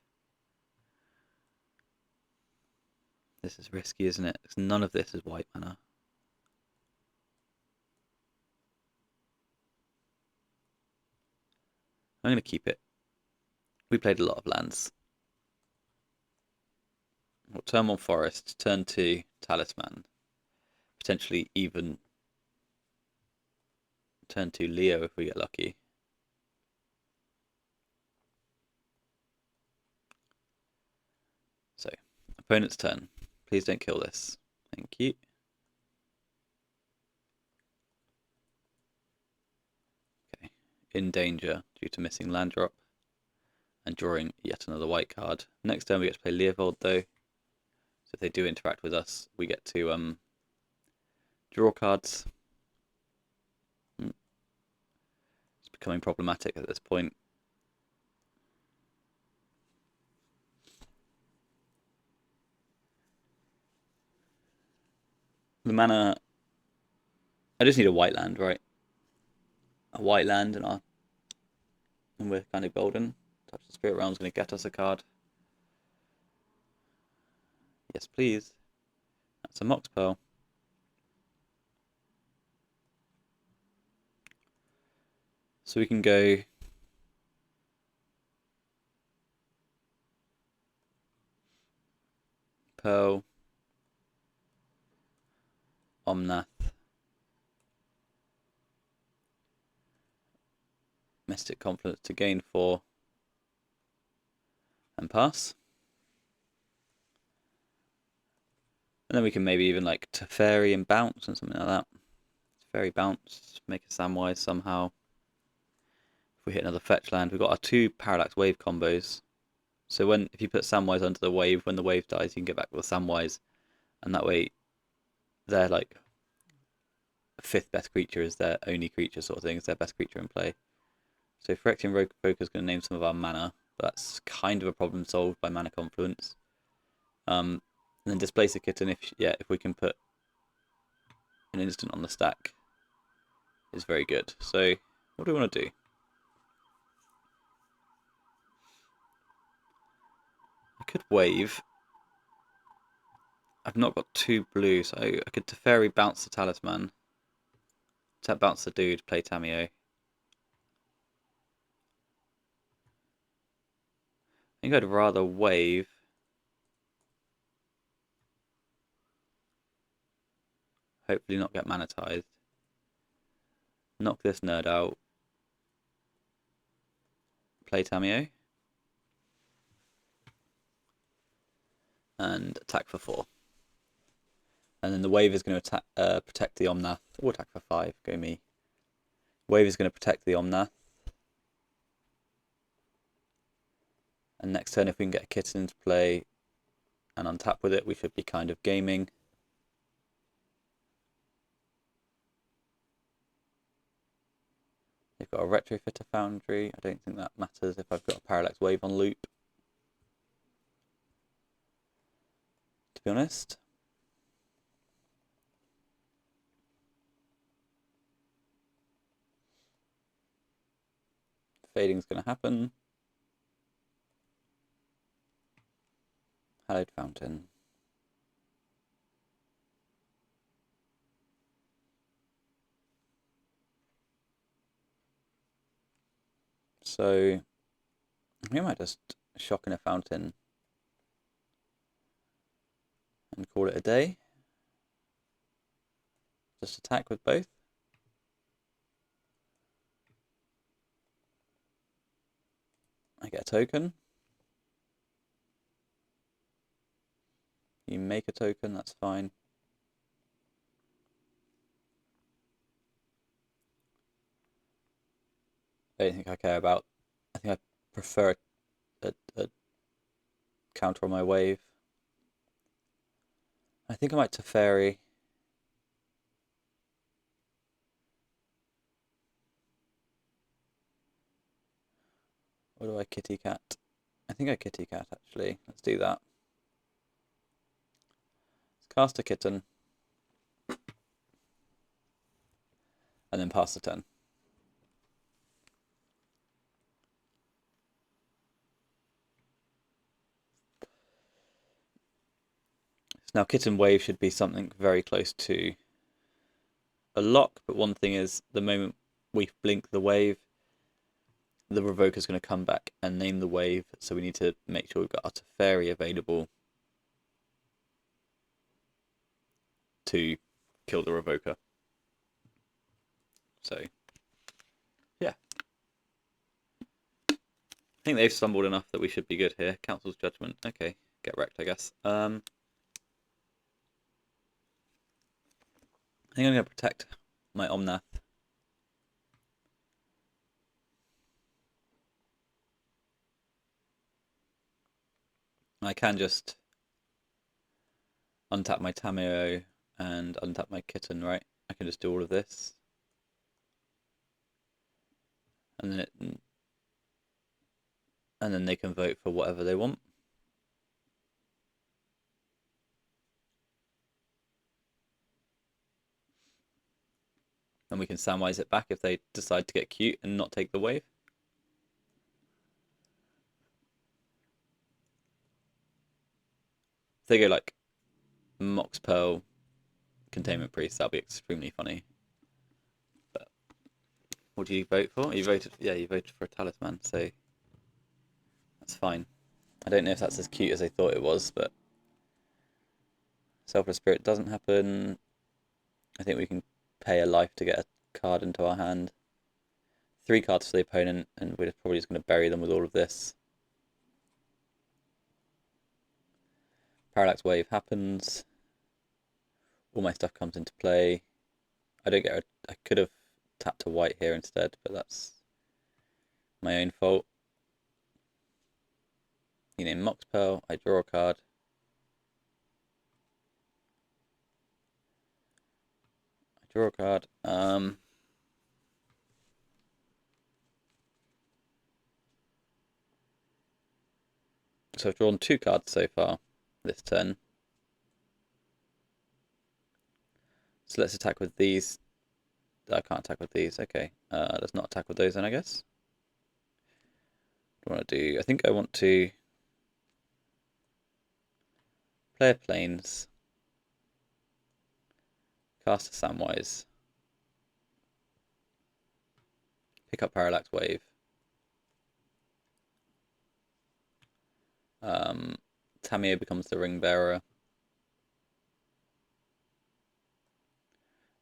This is risky, isn't it? Because none of this is white mana. I'm going to keep it. We played a lot of lands. Well, turn 1 Forest, turn 2 Talisman. Potentially even turn 2 Leo if we get lucky. So, opponent's turn. Please don't kill this. Thank you. Okay, in danger due to missing land drop and drawing yet another white card. Next turn we get to play Leovold though. So if they do interact with us, we get to draw cards. It's becoming problematic at this point. The mana... I just need a white land, right? A white land and we're kind of golden. Touch the Spirit Realm's going to get us a card. Yes, please. That's a Mox Pearl. So we can go Pearl, Omnath, Mystic Confluence to gain 4 and pass. And then we can maybe even like Teferi and bounce and something like that. Teferi bounce, make a Samwise somehow. If we hit another fetch land, we've got our 2 Parallax Wave combos. So if you put Samwise under the wave, when the wave dies, you can get back with Samwise, and that way they're like 5th best creature is their only creature sort of thing. It's their best creature in play. So Phyrexian Roker is going to name some of our mana. That's kind of a problem solved by Mana Confluence. And then Displace a Kitten if we can put an instant on the stack is very good. So what do we want to do? I could wave. I've not got 2 blue, so I could Teferi bounce the Talisman. Bounce the dude, play Tamiyo. I think I'd rather wave. Hopefully not get manatized. Knock this nerd out. Play Tamiyo. And attack for 4. And then the wave is going to protect the Omnath. Or attack for 5, go me. Wave is going to protect the Omnath. And next turn, if we can get a Kitten into play and untap with it, we should be kind of gaming. They've got a Retrofitter Foundry. I don't think that matters if I've got a Parallax Wave on loop, to be honest. Fading's going to happen. Hallowed Fountain. So we might just shock in a fountain and call it a day. Just attack with both. I get a token. You make a token, that's fine. I don't think I care about. I think I prefer a counter on my wave. I think I might Teferi. Or do I Kitty Cat? I think I Kitty Cat actually. Let's do that. Let's cast a Kitten. And then pass the turn. Now, Kitten Wave should be something very close to a lock, but one thing is, the moment we blink the wave, the Revoker is going to come back and name the wave, so we need to make sure we've got our Teferi available to kill the Revoker. So, yeah. I think they've stumbled enough that we should be good here. Council's Judgment. Okay, get wrecked, I guess. I think I'm going to protect my Omnath. I can just untap my Tamiyo and untap my Kitten, right? I can just do all of this. And then they can vote for whatever they want. And we can Samwise it back if they decide to get cute and not take the wave. If they go like Mox Pearl, Containment Priest, that'll be extremely funny. But what do you vote for? You voted for a Talisman, so that's fine. I don't know if that's as cute as I thought it was, but Selfless Spirit doesn't happen. I think we can pay a life to get a card into our hand. 3 cards for the opponent, and we're probably just going to bury them with all of this. Parallax Wave happens. All my stuff comes into play. I don't get I could have tapped a white here instead, but that's My own fault. You name Mox Pearl, I draw a card. Draw a card. So I've drawn 2 cards so far this turn. So let's attack with these. I can't attack with these. Okay. Let's not attack with those then, I guess. What do I want to do? I think I want to play a Plains. Cast a Samwise. Pick up Parallax Wave. Tamiyo becomes the Ring Bearer.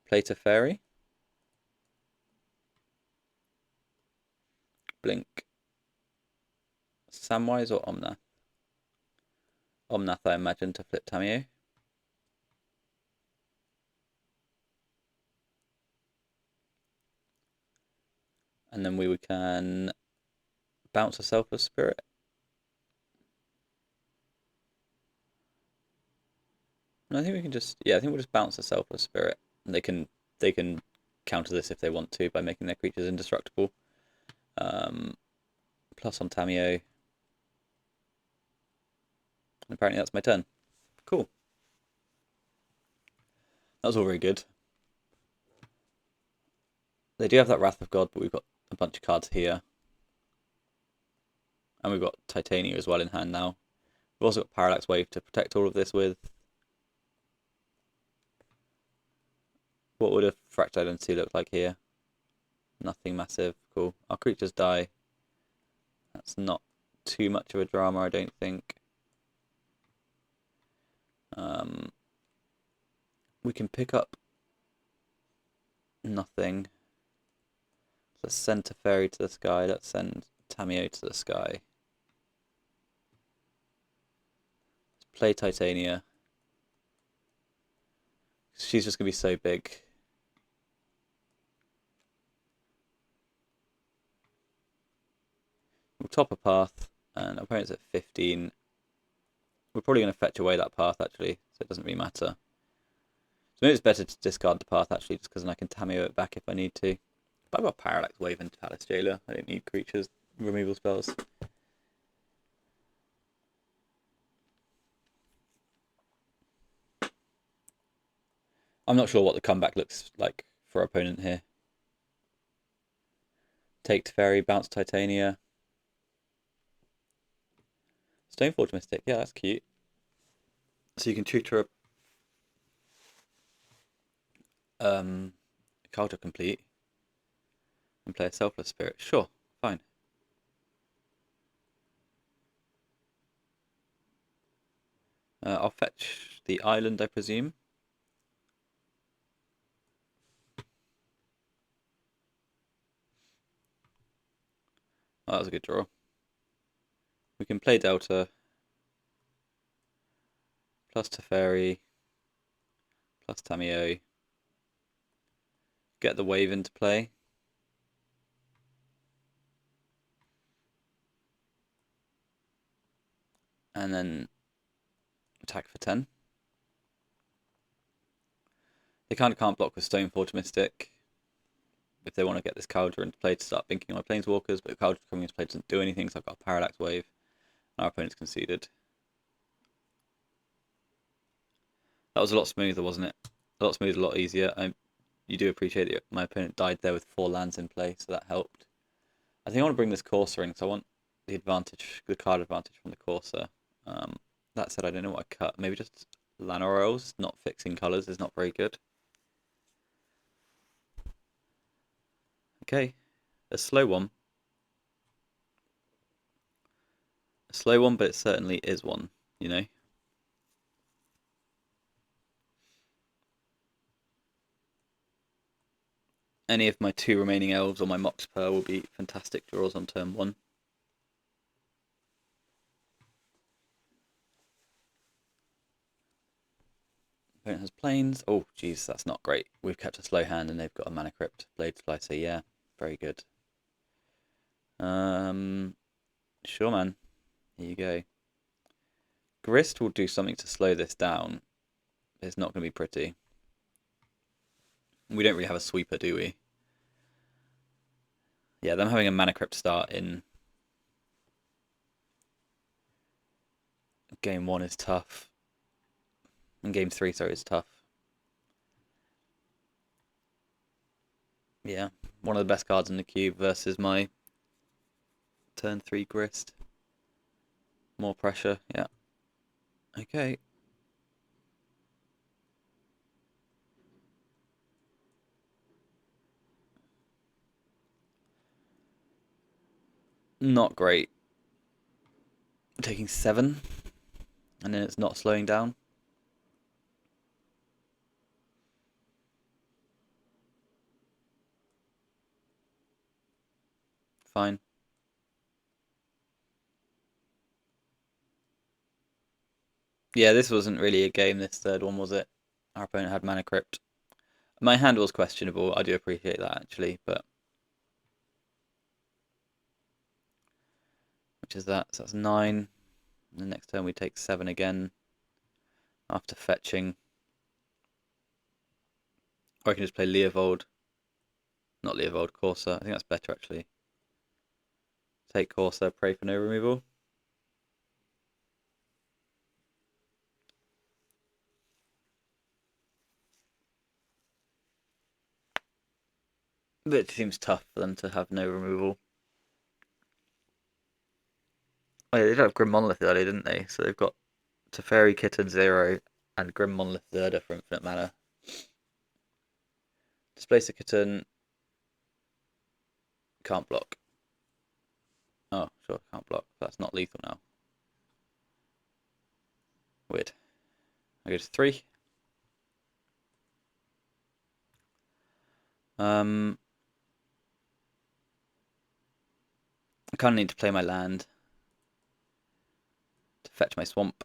Play Teferi. Blink. Samwise or Omnath? Omnath, I imagine, to flip Tamiyo. And then we can bounce a Selfless Spirit. And I think we can just, yeah, I think we'll just bounce a Selfless Spirit. And they can counter this if they want to by making their creatures indestructible. Plus on Tamiyo. And apparently that's my turn. Cool. That was all very good. They do have that Wrath of God, but we've got a bunch of cards here. And we've got Titania as well in hand now. We've also got Parallax Wave to protect all of this with. What would a Fractal Identity look like here? Nothing massive. Cool. Our creatures die. That's not too much of a drama, I don't think. We can pick up nothing. Let's send Teferi to the sky. Let's send Tamiyo to the sky. Let's play Titania. She's just going to be so big. We'll top a path, and our opponent's at 15. We're probably going to fetch away that path, actually, so it doesn't really matter. So maybe it's better to discard the path, actually, just because then I can Tamiyo it back if I need to. But I've got Parallax Wave and Palace Jailer. I don't need creatures, removal spells. I'm not sure what the comeback looks like for our opponent here. Take Teferi, bounce Titania. Stoneforge Mystic, yeah, that's cute. So you can tutor a Culture Complete and play a Selfless Spirit. Sure, fine. I'll fetch the island, I presume. Oh, that was a good draw. We can play Delta, plus Teferi, plus Tamiyo. Get the wave into play. And then attack for 10. They kind of can't block with Stoneforge Mystic if they want to get this Cauldron into play to start thinking on my Planeswalkers, but Cauldron coming into play doesn't do anything, so I've got a Parallax Wave. Our opponent's conceded. That was a lot smoother, wasn't it? A lot smoother, a lot easier. You do appreciate that my opponent died there with 4 lands in play, so that helped. I think I want to bring this Courser in, so I want the advantage, the card advantage from the Courser. That said, I don't know what I cut. Maybe just Llanowar Royals. Not fixing colours is not very good. Okay, a slow one. A slow one, but it certainly is one, you know? Any of my 2 remaining elves or my Mox Pearl will be fantastic draws on turn 1. Opponent has planes. Oh, jeez, that's not great. We've kept a slow hand and they've got a Mana Crypt, Blade Slicer. Yeah, very good. Sure, man. Here you go. Grist will do something to slow this down. It's not going to be pretty. We don't really have a sweeper, do we? Yeah, them having a mana crypt start in game 1 is tough. And game 3, sorry, is tough. Yeah, one of the best cards in the cube versus my turn 3 Grist. More pressure, yeah. Okay. Not great. Taking 7, and then it's not slowing down. Fine. Yeah, this wasn't really a game, this third one, was it? Our opponent had mana crypt. My hand was questionable, I do appreciate that actually, but... Which is that? So that's 9. The next turn we take 7 again. After fetching. Or I can just play Leovold. Not Leovold, Corsair. I think that's better actually. Take Corsair, pray for no removal. But it seems tough for them to have no removal. Oh, yeah, they did have Grim Monolith earlier, didn't they? So they've got Teferi, Kitten, 0, and Grim Monolith Zerda for infinite mana. Displace a Kitten. Can't block. Oh, sure, can't block. That's not lethal now. Weird. I go to 3. I kind of need to play my land to fetch my swamp.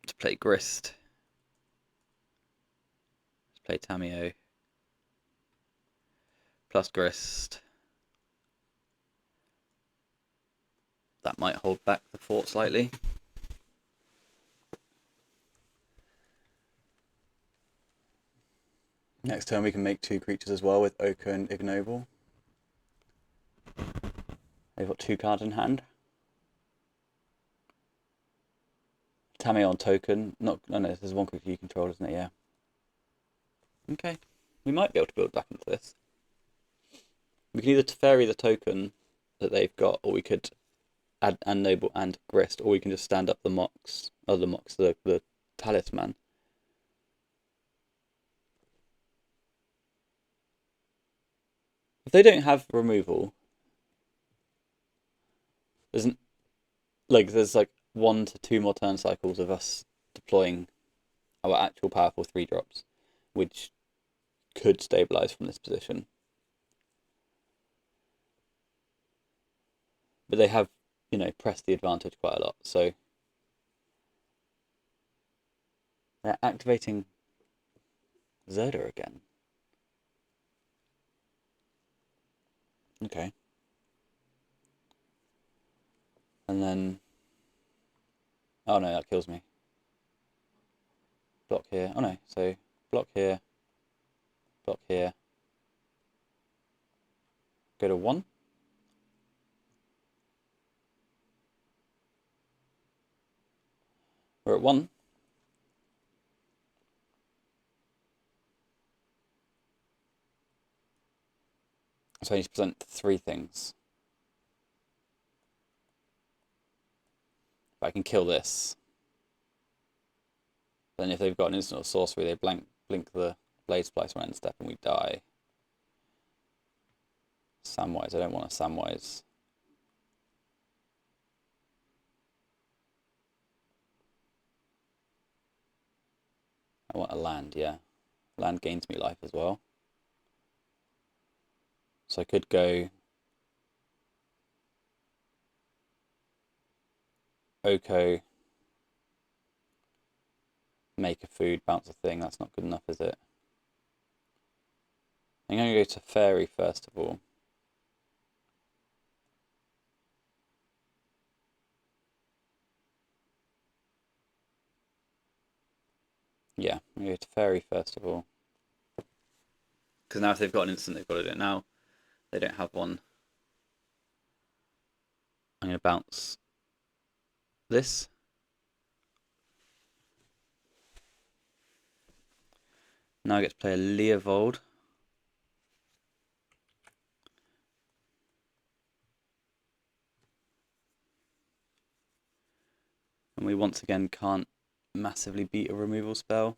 To play Grist. Let's play Tamiyo. Plus Grist. That might hold back the fort slightly. Next turn we can make 2 creatures as well with Ochre and Ignoble. They've got 2 cards in hand. Tamiyo on token. No, this is 1 creature you control, isn't it? Yeah. Okay. We might be able to build back into this. We can either Teferi the token that they've got, or we could add Noble and Grist, or we can just stand up the Mox. Oh, the Talisman. If they don't have removal, there's 1 to 2 more turn cycles of us deploying our actual powerful 3-drops, which could stabilize from this position. But they have, pressed the advantage quite a lot, so they're activating Zerda again. Okay. And then... Oh no, that kills me. Block here. Oh no, so block here. Block here. Go to 1. We're at 1. So I need to present 3 things. If I can kill this, then if they've got an instant or sorcery, they blink the Blade Splice on end step and we die. Samwise, I don't want a Samwise. I want a land, yeah. Land gains me life as well. So I could go Oko, make a food, bounce a thing. That's not good enough, is it? I'm going to go to Fairy first of all. Yeah, I'm going to go to Fairy first of all. Because now if they've got an instant, they've got to do it now. They don't have one. I'm going to bounce this. Now I get to play a Leovold. And we once again can't massively beat a removal spell.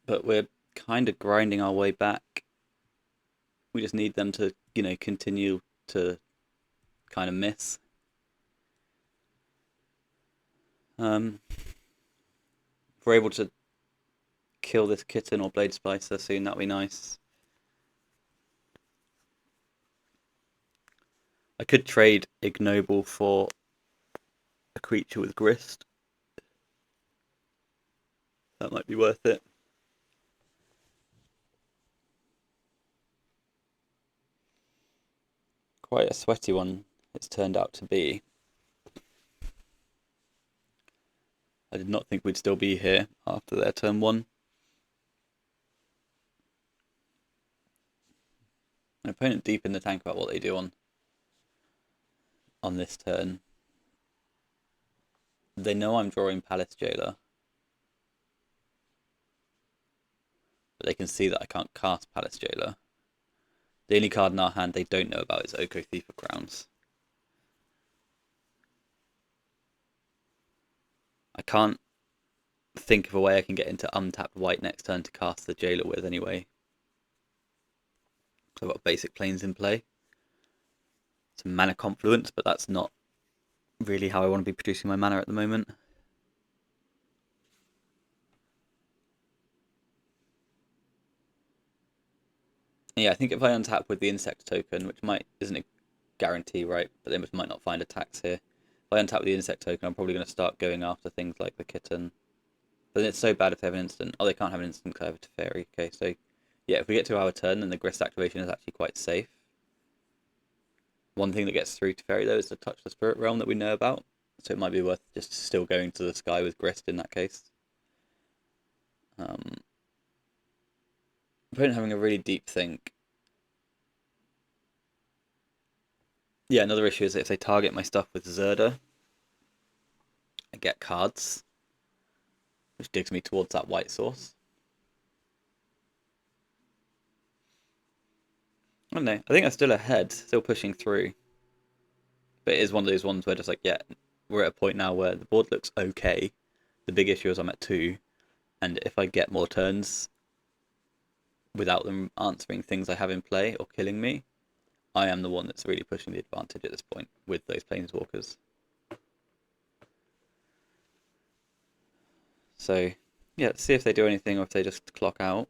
But we're kind of grinding our way back. We just need them to, continue to kind of miss. If we're able to kill this kitten or Blade Splicer soon, that'd be nice. I could trade Ignoble for a creature with Grist. That might be worth it. Quite a sweaty one it's turned out to be. I did not think we'd still be here after their turn 1. An opponent deep in the tank about what they do on this turn. They know I'm drawing Palace Jailer. But they can see that I can't cast Palace Jailer. The only card in our hand they don't know about is Oko Thief of Crowns. I can't think of a way I can get into untapped white next turn to cast the Jailer with anyway. So I've got basic planes in play. Some mana confluence, but that's not really how I want to be producing my mana at the moment. Yeah, I think if I untap with the insect token, which isn't a guarantee, right? But they might not find attacks here. If I untap with the insect token, I'm probably going to start going after things like the kitten. But it's so bad if they have an instant. Oh, they can't have an instant because I have a Teferi. Okay, so yeah, if we get to our turn, then the Grist activation is actually quite safe. One thing that gets through Teferi, though, is to touch the Spirit Realm that we know about. So it might be worth just still going to the sky with Grist in that case. Opponent having a really deep think. Yeah, another issue is that if they target my stuff with Zerda, I get cards, which digs me towards that white source. I don't know. I think I'm still ahead, still pushing through. But it is one of those ones where just like, yeah, we're at a point now where the board looks okay. The big issue is I'm at 2, and if I get more turns without them answering things I have in play or killing me, I am the one that's really pushing the advantage at this point with those Planeswalkers. So, yeah, let's see if they do anything or if they just clock out.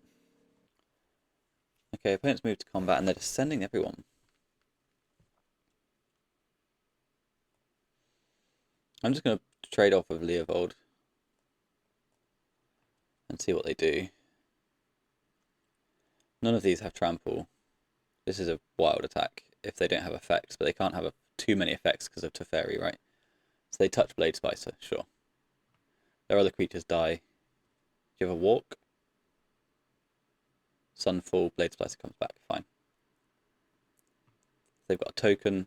Okay, opponents move to combat and they're just sending everyone. I'm just going to trade off with Leovold and see what they do. None of these have trample. This is a wild attack if they don't have effects, but they can't have too many effects because of Teferi, right? So they touch Blade Spicer, sure. Their other creatures die. Do you have a walk? Sunfall, Blade Splicer comes back, fine. They've got a token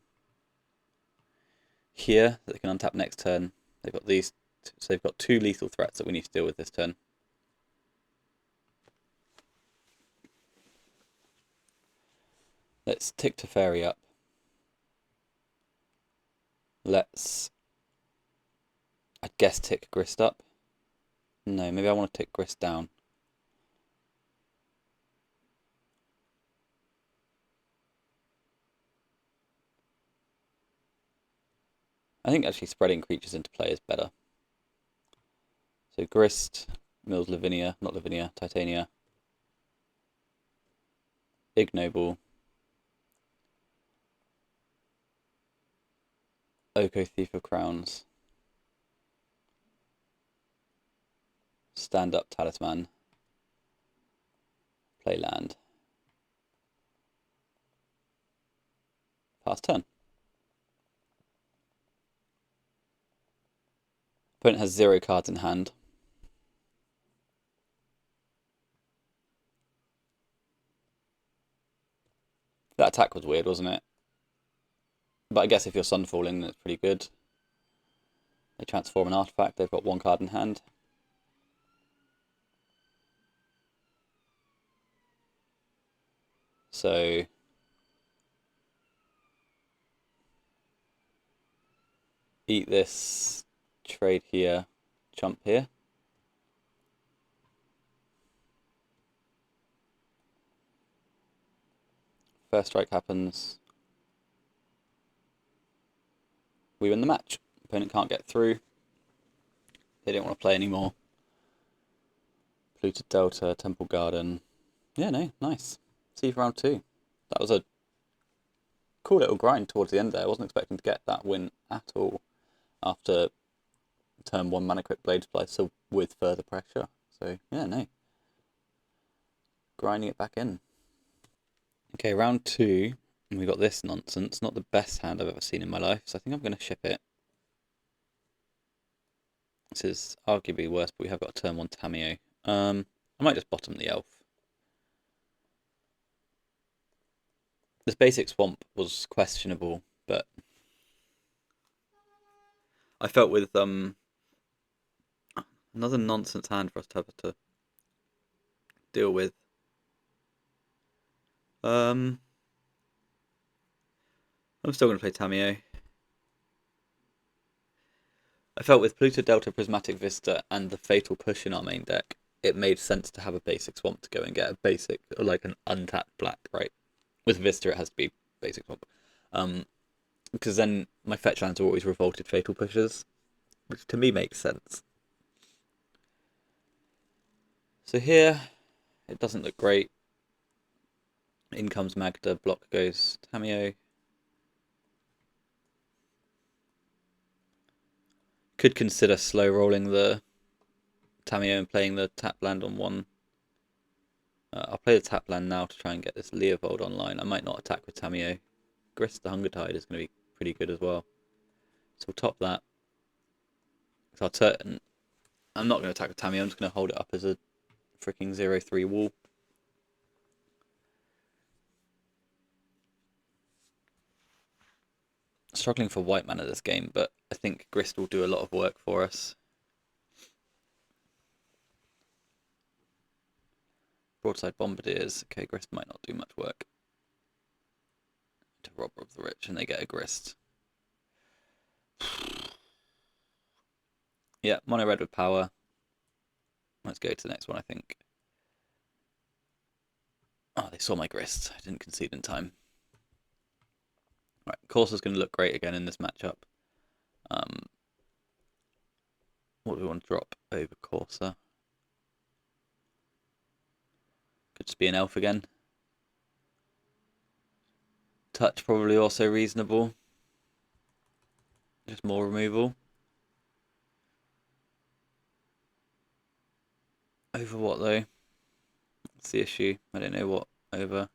here that they can untap next turn. They've got these, so they've got 2 lethal threats that we need to deal with this turn. Let's tick Teferi up. Let's, I guess, tick Grist up. No, maybe I want to tick Grist down. I think actually spreading creatures into play is better. So Grist, mills Lavinia, not Lavinia, Titania. Ignoble. Oko Thief of Crowns. stand up talisman. Play land. Pass turn. Opponent has 0 cards in hand. That attack was weird, wasn't it? But I guess if you're Sunfalling, that's pretty good. They transform an artifact, they've got 1 card in hand. So eat this, trade here, jump here. First strike happens. We win the match. Opponent can't get through. They don't want to play anymore. Polluted Delta, Temple Garden. Yeah, no, nice. See you for round 2. That was a cool little grind towards the end there. I wasn't expecting to get that win at all after turn 1 Mana Crypt Blade Splicer with further pressure. So, yeah, no. Grinding it back in. Okay, round 2. And we got this nonsense. Not the best hand I've ever seen in my life, so I think I'm going to ship it. This is arguably worse, but we have got a turn 1 Tameo. I might just bottom the elf. This basic swamp was questionable, but I felt with another nonsense hand for us to have to deal with. I'm still going to play Tameo. I felt with Pluto Delta Prismatic Vista and the Fatal Push in our main deck, it made sense to have a basic swamp to go and get a basic, or like an untapped black, right? With Vista it has to be basic swamp. Because then my fetch lands are always revolted Fatal Pushes, which to me makes sense. So here, it doesn't look great. In comes Magda, block goes Tameo. Could consider slow rolling the Tameo and playing the tap land on 1. I'll play the tap land now to try and get this Leovold online. I might not attack with Tameo. Grist the Hunger Tide is going to be pretty good as well. So we'll top that. So I'm not going to attack with Tameo, I'm just going to hold it up as a freaking 0-3 wall. Struggling for white mana this game, but I think Grist will do a lot of work for us. Broadside Bombardiers. Okay, Grist might not do much work. To rob of the rich, and they get a Grist. Yeah, mono red with power. Let's go to the next one, I think. Oh, they saw my Grist. I didn't concede in time. Right, Corsa's going to look great again in this matchup. What do we want to drop over Corsa? Could just be an elf again. Touch probably also reasonable. Just more removal. Over what though? That's the issue. I don't know what over.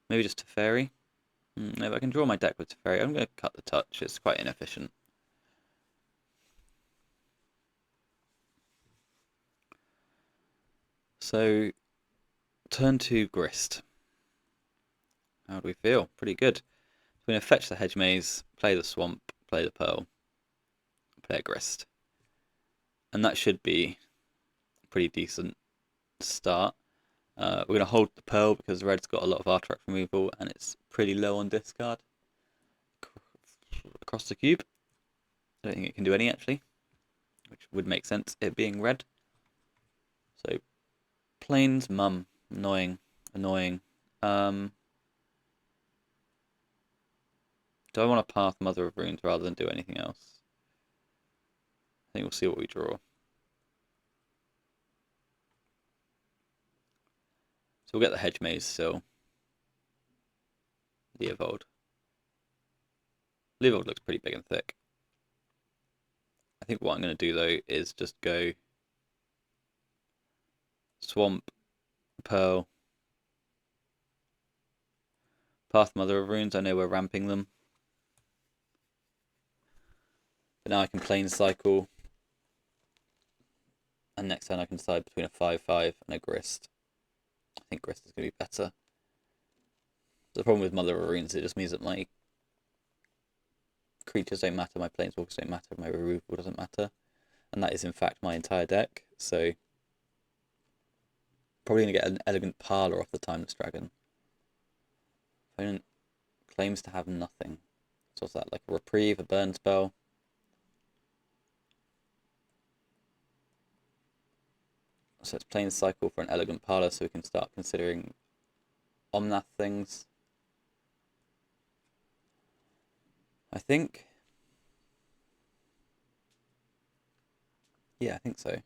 Maybe just Teferi? No, but I can draw my deck with Teferi. I'm going to cut the touch. It's quite inefficient. So, turn 2 Grist. How do we feel? Pretty good. We're going to fetch the Hedge Maze, play the Swamp, play the Pearl, play a Grist. And that should be a pretty decent start. We're going to hold the Pearl because Red's got a lot of artifact removal and it's pretty low on discard across the cube. I don't think it can do any actually, which would make sense, it being red. So, Plains, Mum, annoying. Do I want to path Mother of Runes rather than do anything else? I think we'll see what we draw. So we'll get the Hedge Maze still. Leovold. Leovold looks pretty big and thick. I think what I'm going to do though is just go Swamp, Pearl, Path Mother of Runes. I know we're ramping them. But now I can Plane Cycle. And next turn I can decide between a 5/5 and a Grist. I think Grist is going to be better. The problem with Mother of Runes, it just means that my creatures don't matter, my planeswalkers don't matter, my removal doesn't matter. And that is in fact my entire deck, so probably going to get an Elegant Parlor off the Timeless Dragon. Opponent claims to have nothing. So what's that, like a Reprieve, a Burn spell? So it's Plane Cycle for an Elegant Parlor, so we can start considering Omnath things. I think. Yeah, I think so.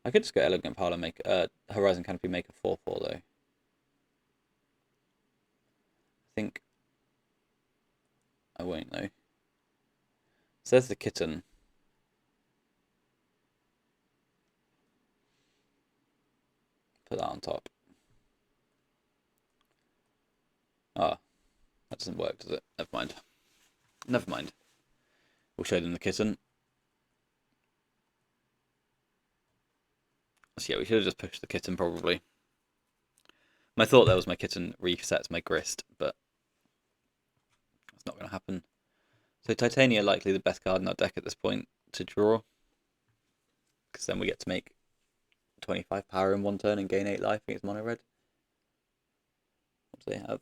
I could just go Elegant Parlor, make Horizon Canopy, make a 4/4 though. I think I won't though. So there's the Kitten. Put that on top. Ah, that doesn't work, does it? Never mind. Never mind. We'll show them the Kitten. So yeah, we should have just pushed the Kitten probably. My thought there was my Kitten resets my Grist, but that's not going to happen. So Titania likely the best card in our deck at this point to draw. Because then we get to make 25 power in one turn and gain 8 life against mono red. What do they have?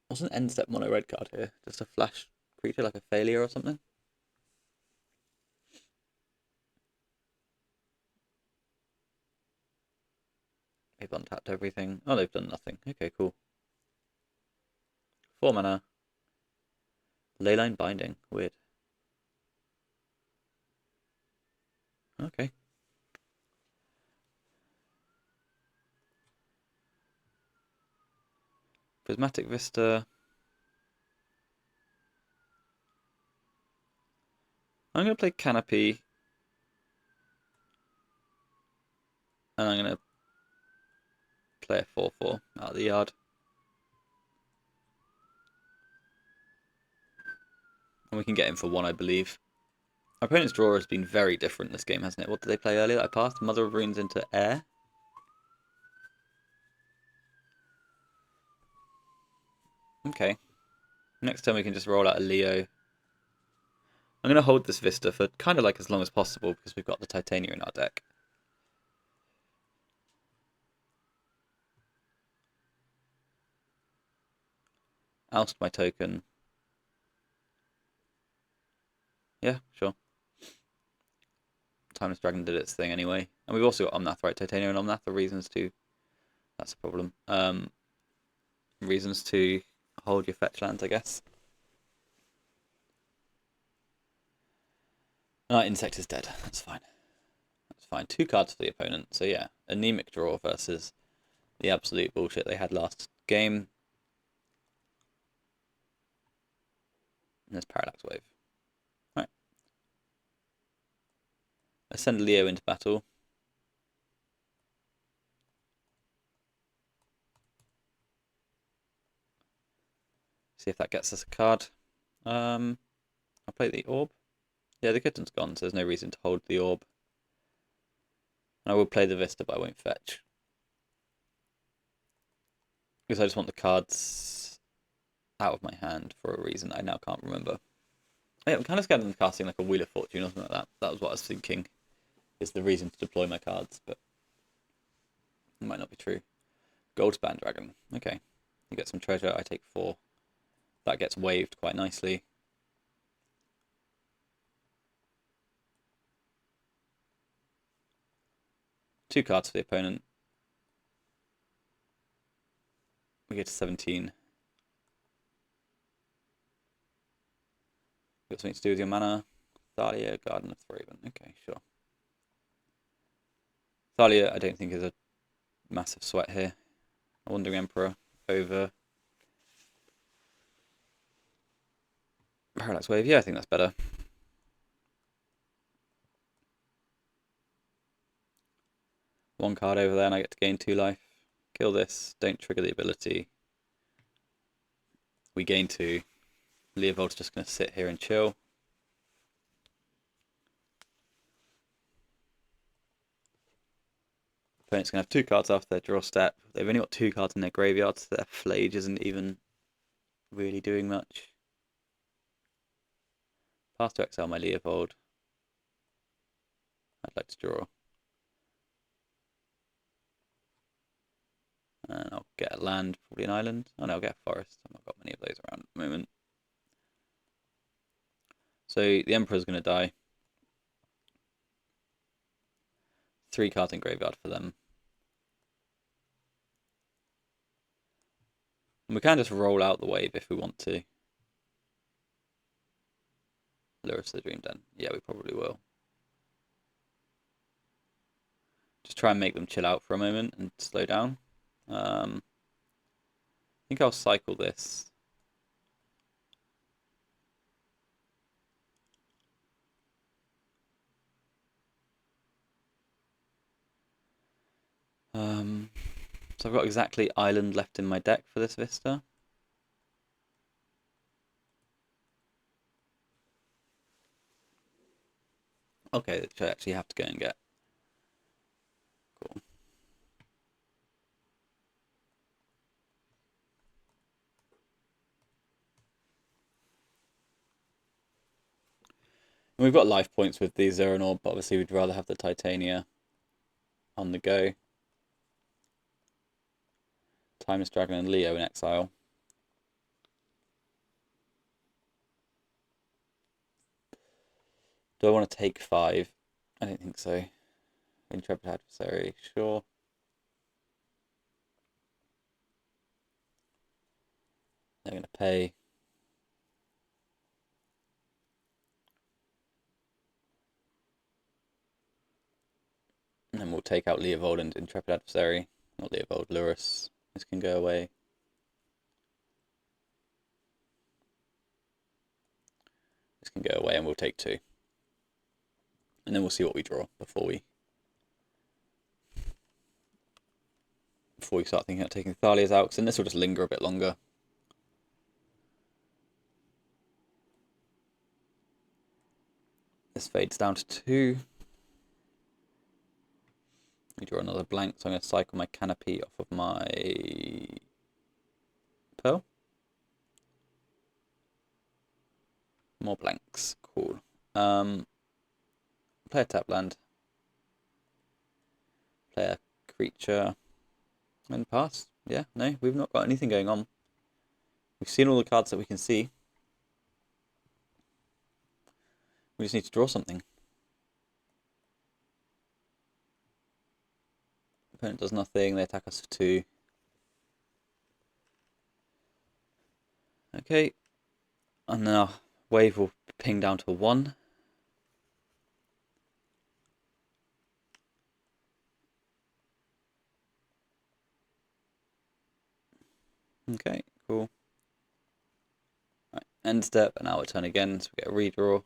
What's an end step mono red card here? Just a flash creature like a Failure or something? They've untapped everything. Oh, they've done nothing. Okay, cool. 4 mana. Leyline Binding. Weird. Okay. Prismatic Vista. I'm going to play Canopy. And I'm going to play a 4/4 out of the yard. And we can get him for 1, I believe. Our opponent's draw has been very different this game, hasn't it? What did they play earlier? I passed Mother of Runes into air. Okay. Next turn we can just roll out a Leo. I'm going to hold this Vista for kind of like as long as possible because we've got the Titania in our deck. Oust my token. Yeah, sure. Timeless Dragon did its thing anyway. And we've also got Omnath, right? Titania and Omnath are reasons to... That's a problem. Reasons to hold your fetch lands, I guess. Insect is dead. That's fine. That's fine. 2 cards for the opponent. So yeah, anemic draw versus the absolute bullshit they had last game. And there's Parallax Wave. Alright. Let's send Leo into battle. See if that gets us a card. I'll play the Orb. Yeah, the Kitten's gone, so there's no reason to hold the Orb. And I will play the Vista, but I won't fetch. Because I just want the cards out of my hand for a reason I now can't remember. Yeah, I'm kind of scared of them casting like a Wheel of Fortune or something like that. That was what I was thinking is the reason to deploy my cards, but it might not be true. Goldspan Dragon. Okay. You get some treasure, I take 4. That gets waived quite nicely. Two cards for the opponent. We get to 17. Got something to do with your mana. Thalia, Garden of Thraben. Okay, sure. Thalia, I don't think is a massive sweat here. Wandering Emperor over Parallax Wave, yeah, I think that's better. One card over there and I get to gain 2 life. Kill this, don't trigger the ability. We gain 2. Leovold's just going to sit here and chill. Opponent's going to have 2 cards after their draw step. They've only got 2 cards in their graveyard, so their Flage isn't even really doing much. Pass to exile my Leovold. I'd like to draw. And I'll get a land, probably an island. Oh no, I'll get a forest. I've not got many of those around at the moment. So the Emperor's going to die. 3 cards in graveyard for them. And we can just roll out the wave if we want to. Lure us to the Dream Den. Yeah, we probably will. Just try and make them chill out for a moment and slow down. I think I'll cycle this. So I've got exactly island left in my deck for this Vista. Okay, which I actually have to go and get. Cool. And we've got life points with the Zero Orb, but obviously we'd rather have the Titania on the go. Timeless Dragon and Leo in exile. Do I want to take 5? I don't think so. Intrepid Adversary, sure. They're going to pay. And then we'll take out Leovold and Intrepid Adversary. Not Leovold, Lurus. This can go away. This can go away and we'll take 2. And then we'll see what we draw before we start thinking about taking Thalia's out, because then this will just linger a bit longer. This fades down to 2. We draw another blank, so I'm going to cycle my Canopy off of my Pearl. More blanks, cool. Play a tap land. Play a creature. And pass. Yeah, no, we've not got anything going on. We've seen all the cards that we can see. We just need to draw something. Opponent does nothing, they attack us for 2. Okay. And then our wave will ping down to 1. Okay, cool. Right, end step, and now our turn again, so we get a redraw.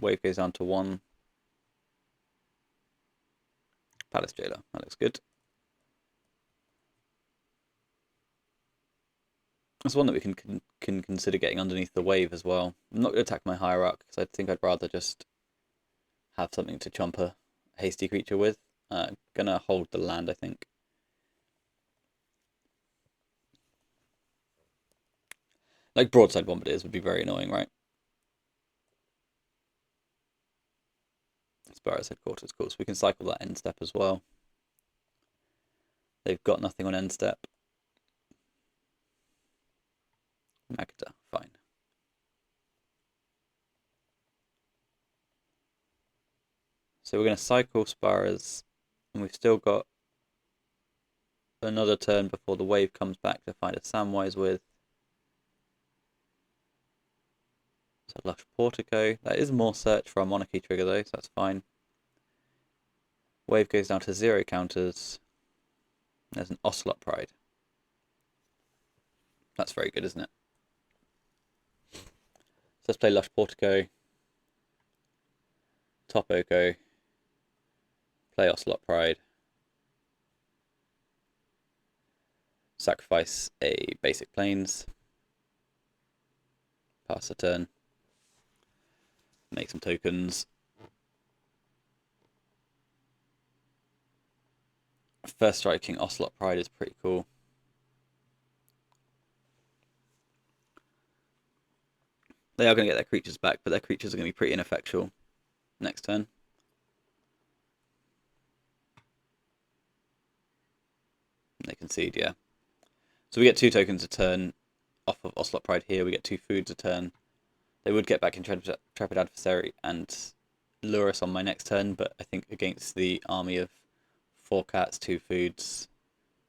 Wave goes down to 1. Palace Jailer, that looks good. That's one that we can consider getting underneath the wave as well. I'm not going to attack my Hierarch, because I think I'd rather just have something to chomp a hasty creature with. Gonna hold the land, I think. Like Broadside Bombardiers would be very annoying, right? Sparrow's Headquarters, of course. We can cycle that end step as well. They've got nothing on end step. Magda, fine. So we're going to cycle Sparrows, and we've still got another turn before the wave comes back to find a Samwise with. So Lush Portico. That is more search for our Monarchy trigger though, so that's fine. Wave goes down to 0 counters. There's an Ocelot Pride. That's very good, isn't it? So let's play Lush Portico, top Oko, play Ocelot Pride, sacrifice a basic plains, pass a turn, make some tokens. First striking Ocelot Pride is pretty cool. They are going to get their creatures back, but their creatures are going to be pretty ineffectual next turn. They concede, yeah. So we get 2 tokens a turn off of Ocelot Pride here. We get 2 foods a turn. They would get back in Intrepid Adversary and lure us on my next turn, but I think against the army of 4 cats, 2 foods,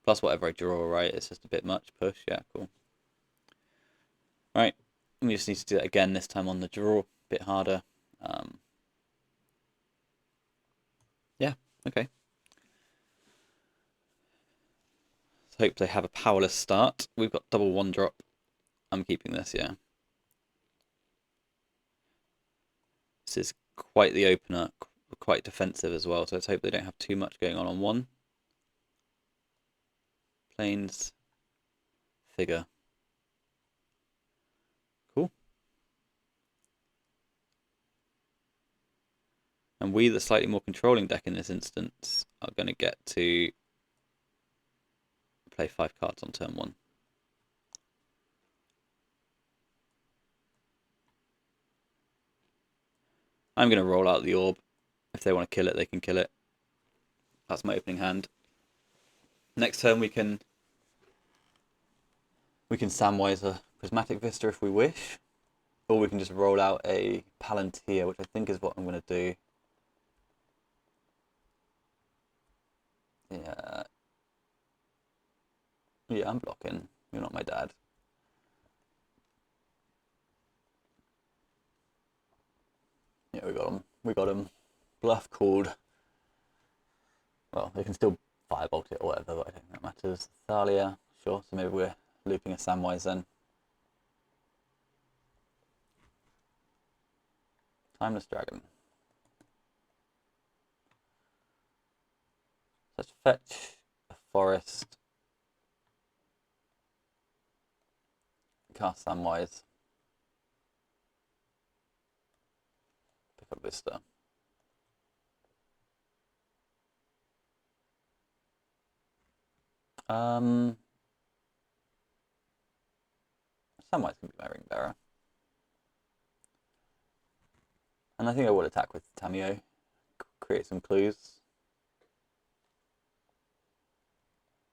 plus whatever I draw, right, it's just a bit much push. Yeah, cool. Right, we just need to do that again, this time on the draw, a bit harder. Yeah, okay. So hope they have a powerless start. We've got double 1-drop. I'm keeping this, yeah. This is quite the opener, quite defensive as well, so let's hope they don't have too much going on 1. Plains, figure. Cool. And we, the slightly more controlling deck in this instance, are going to get to play 5 cards on turn 1. I'm going to roll out the orb. If they want to kill it, they can kill it. That's my opening hand. Next turn we can Samwise a Prismatic Vista if we wish, or we can just roll out a Palantir, which I think is what I'm going to do. Yeah, I'm blocking. You're not my dad. Yeah, we got him. We got him. Bluff called. Well, they can still firebolt it or whatever, but I don't think that matters. Thalia, sure. So maybe we're looping a Samwise then. Timeless Dragon. Let's fetch a forest. Cast Samwise. Pick up Vista. Samwise can be my ring bearer. And I think I will attack with Tamio. Create some clues.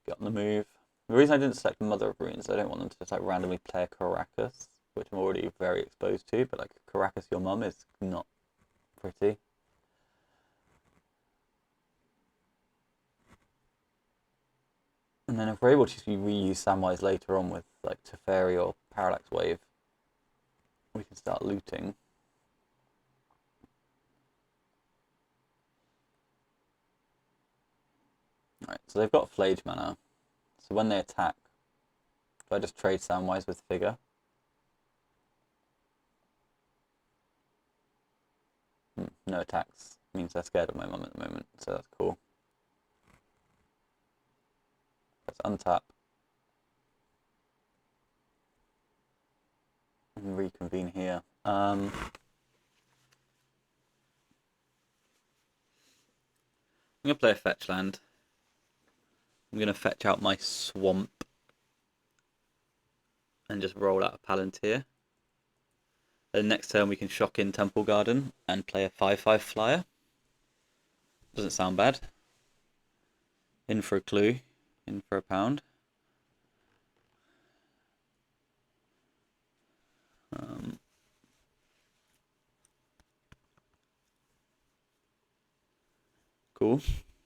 Get on the move. The reason I didn't select Mother of Runes, I don't want them to just like randomly play a Caracas, which I'm already very exposed to, but like Caracas your mum is not pretty. And then if we're able to reuse Samwise later on with like Teferi or Parallax Wave, we can start looting. Alright, so they've got Flage mana. So when they attack, do I just trade Samwise with Figure? No attacks. Means they're scared of my mum at the moment, so that's cool. Let's untap. And reconvene here. I'm going to play a fetch land. I'm going to fetch out my swamp and just roll out a Palantir. Then next turn we can shock in Temple Garden and play a 5/5 flyer. Doesn't sound bad. In for a clue, in for a pound. Cool.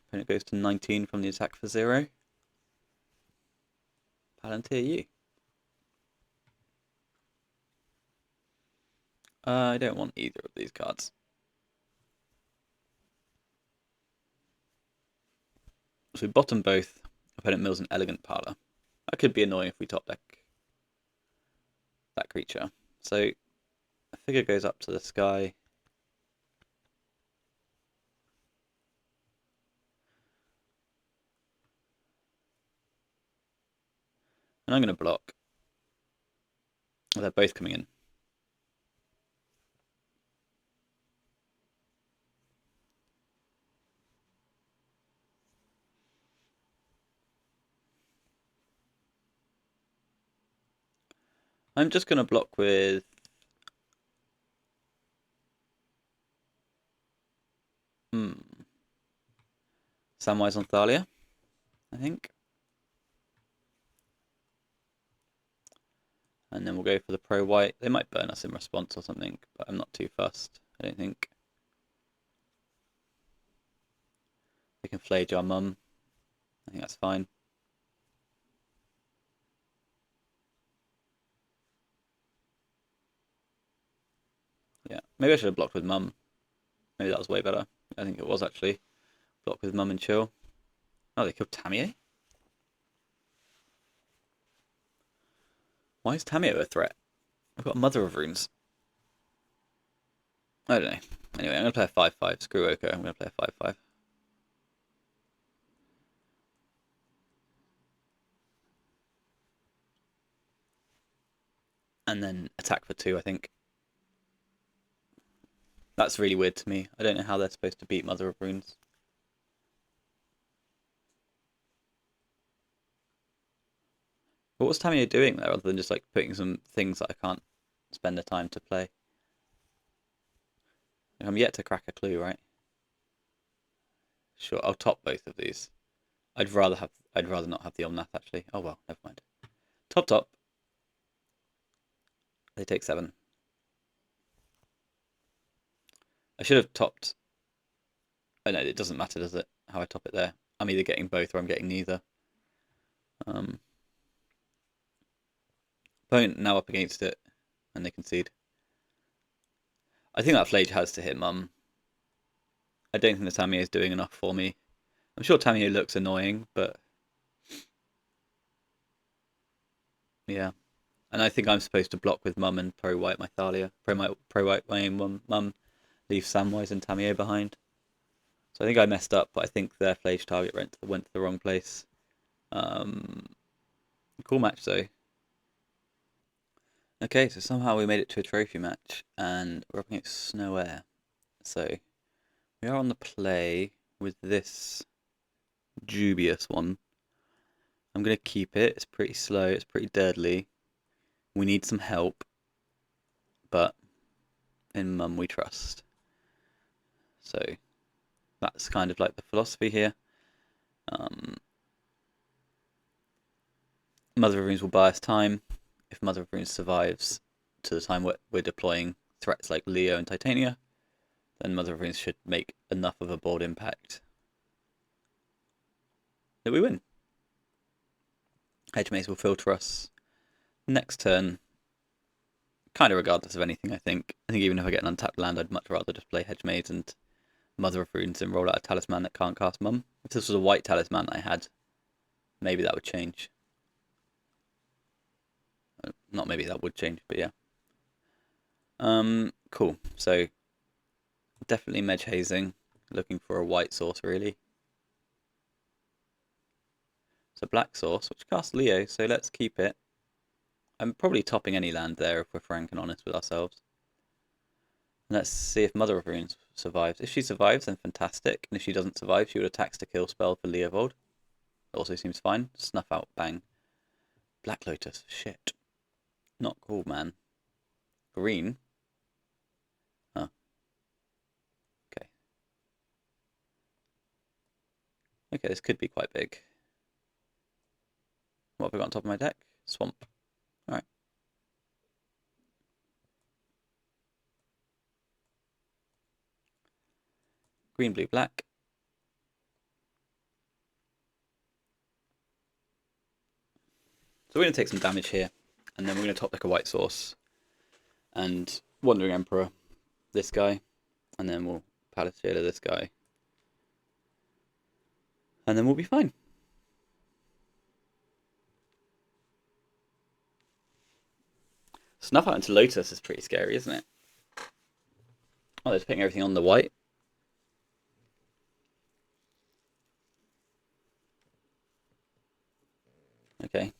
Opponent goes to 19 from the attack for 0. Palantir you. I don't want either of these cards. So we bottom both. Opponent mills an Elegant Parlor. That could be annoying if we top deck that creature. So figure goes up to the sky. And I'm going to block. They're both coming in. I'm just going to block with... Samwise on Thalia, I think. And then we'll go for the pro-white. They might burn us in response or something, but I'm not too fussed, I don't think. They can flage our mum. I think that's fine. Yeah, maybe I should have blocked with mum. Maybe that was way better. I think it was actually. Block with mum and chill. Oh, they killed Tamiyo? Why is Tamiyo a threat? I've got a Mother of Runes. I don't know. Anyway, I'm going to play a 5-5. Screw Oko. I'm going to play a 5-5. And then attack for 2, I think. That's really weird to me. I don't know how they're supposed to beat Mother of Runes. What was Tamiyo doing there, other than just like putting some things that I can't spend the time to play? I'm yet to crack a clue, right? Sure, I'll top both of these. I'd rather not have the Omnath actually. Oh well, never mind. Top. They take 7. I should have topped. Oh no, it doesn't matter, does it? How I top it there. I'm either getting both or I'm getting neither. Opponent now up against it, and they concede. I think that Flage has to hit mum. I don't think the Tamiyo is doing enough for me. I'm sure Tamiyo looks annoying, but yeah. And I think I'm supposed to block with mum and pro-white my Thalia. Pro-white my mum, leave Samwise and Tamiyo behind. So I think I messed up, but I think their Flage target went to the wrong place. Cool match though. Okay, so somehow we made it to a trophy match, and we're up against Snow Air. So we are on the play with this dubious one. I'm going to keep it. It's pretty slow. It's pretty deadly. We need some help, but in mum we trust. So that's kind of like the philosophy here. Mother of Runes will buy us time. If Mother of Runes survives to the time we're deploying threats like Leo and Titania, then Mother of Runes should make enough of a board impact that we win. Hedge Maze will filter us. Next turn, kind of regardless of anything, I think. I think even if I get an untapped land, I'd much rather just play Hedge Maze and Mother of Runes and roll out a talisman that can't cast mum. If this was a white talisman I had, maybe that would change. Not maybe that would change, but yeah. Cool. So definitely Medge hazing. Looking for a white source really. It's a black source, which casts Leo, so let's keep it. I'm probably topping any land there if we're frank and honest with ourselves. And let's see if Mother of Runes survives. If she survives, then fantastic. And if she doesn't survive, she would attacks to kill spell for Leovold. Also seems fine. Snuff out, bang. Black Lotus, shit. Not cool, man. Green. Huh. Okay. Okay, this could be quite big. What have I got on top of my deck? Swamp. Alright. Green, blue, black. So we're going to take some damage here, and then we're going to top deck a white source, and Wandering Emperor, this guy, and then we'll Palace Jailer this guy, and then we'll be fine. Snuff out into Lotus is pretty scary, isn't it? Oh, they're putting everything on the white. Okay.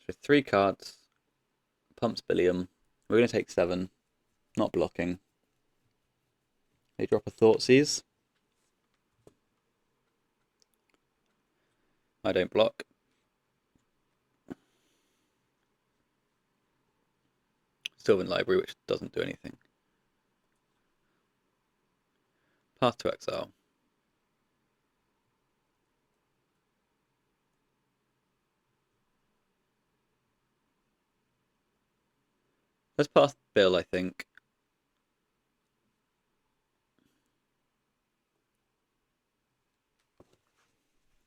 So 3 cards. Pumps Billiam. We're going to take 7. Not blocking. They drop a Thoughtseize. I don't block. Sylvan Library, which doesn't do anything. Path to Exile. Let's pass Bill, I think.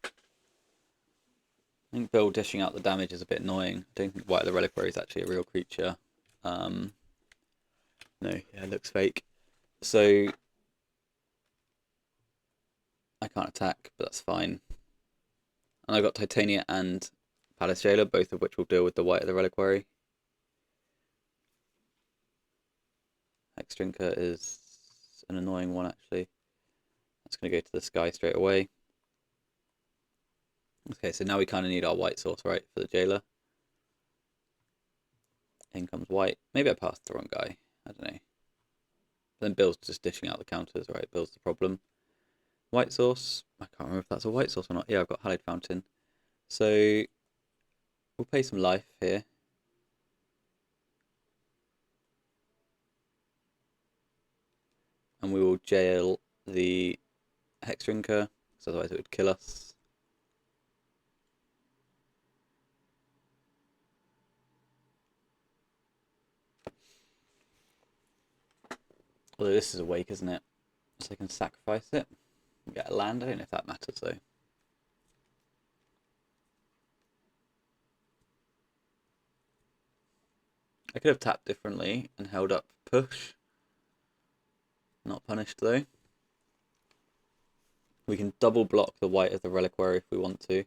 I think Bill dishing out the damage is a bit annoying. I don't think White of the Reliquary is actually a real creature. No, yeah, it looks fake. So I can't attack, but that's fine. And I've got Titania and Palace Jailer, both of which will deal with the White of the Reliquary. Hexdrinker is an annoying one, actually. That's going to go to the sky straight away. Okay, so now we kind of need our white source, right, for the Jailer. In comes white. Maybe I passed the wrong guy. I don't know. But then Bill's just dishing out the counters, right? Bill's the problem. White source. I can't remember if that's a white source or not. Yeah, I've got Hallowed Fountain. So we'll pay some life here. And we will jail the Hexdrinker, because otherwise it would kill us. Although this is awake, isn't it? So I can sacrifice it. Get a land. I don't know if that matters though. I could have tapped differently and held up push. Not punished though. We can double block the White of the Reliquary if we want to.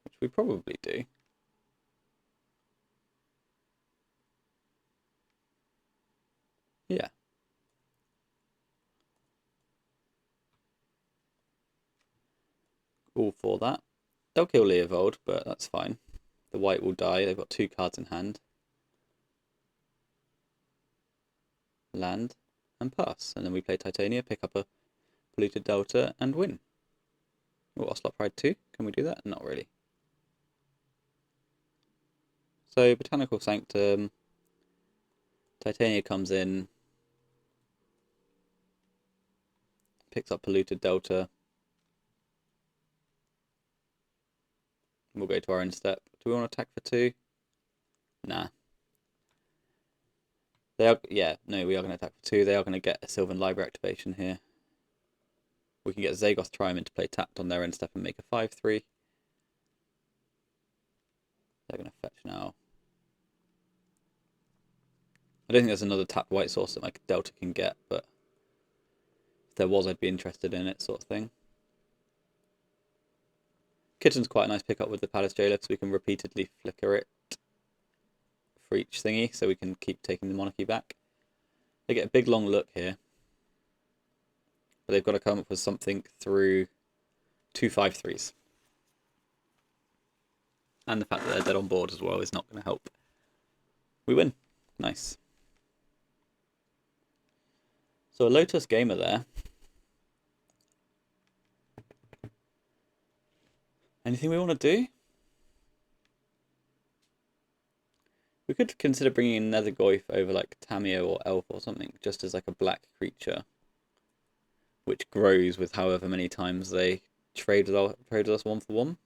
Which we probably do. Yeah. All for that. They'll kill Leovold, but that's fine. The white will die. They've got 2 cards in hand. Land and pass. And then we play Titania, pick up a Polluted Delta and win. Oh, Ocelot Pride 2. Can we do that? Not really. So Botanical Sanctum. Titania comes in. Picks up Polluted Delta. We'll go to our end step. Do we want to attack for 2? Nah. They are, yeah, no, we are going to attack for 2. They are going to get a Sylvan Library activation here. We can get Zagoth Triumph into play tapped on their end step and make a 5/3. They're going to fetch now. I don't think there's another tapped white source that my Delta can get, but if there was, I'd be interested in it, sort of thing. Kitchen's quite a nice pickup with the Palace Jailer, because we can repeatedly flicker it for each thingy, so we can keep taking the monarchy back. They get a big long look here, but they've got to come up with something through 2 5/3s. And the fact that they're dead on board as well is not going to help. We win. Nice. So a Lotus Gamer there. Anything we want to do? We could consider bringing in Nethergoyf over like Tamio or Elf or something, just as like a black creature, which grows with however many times they trade with us 1 for 1.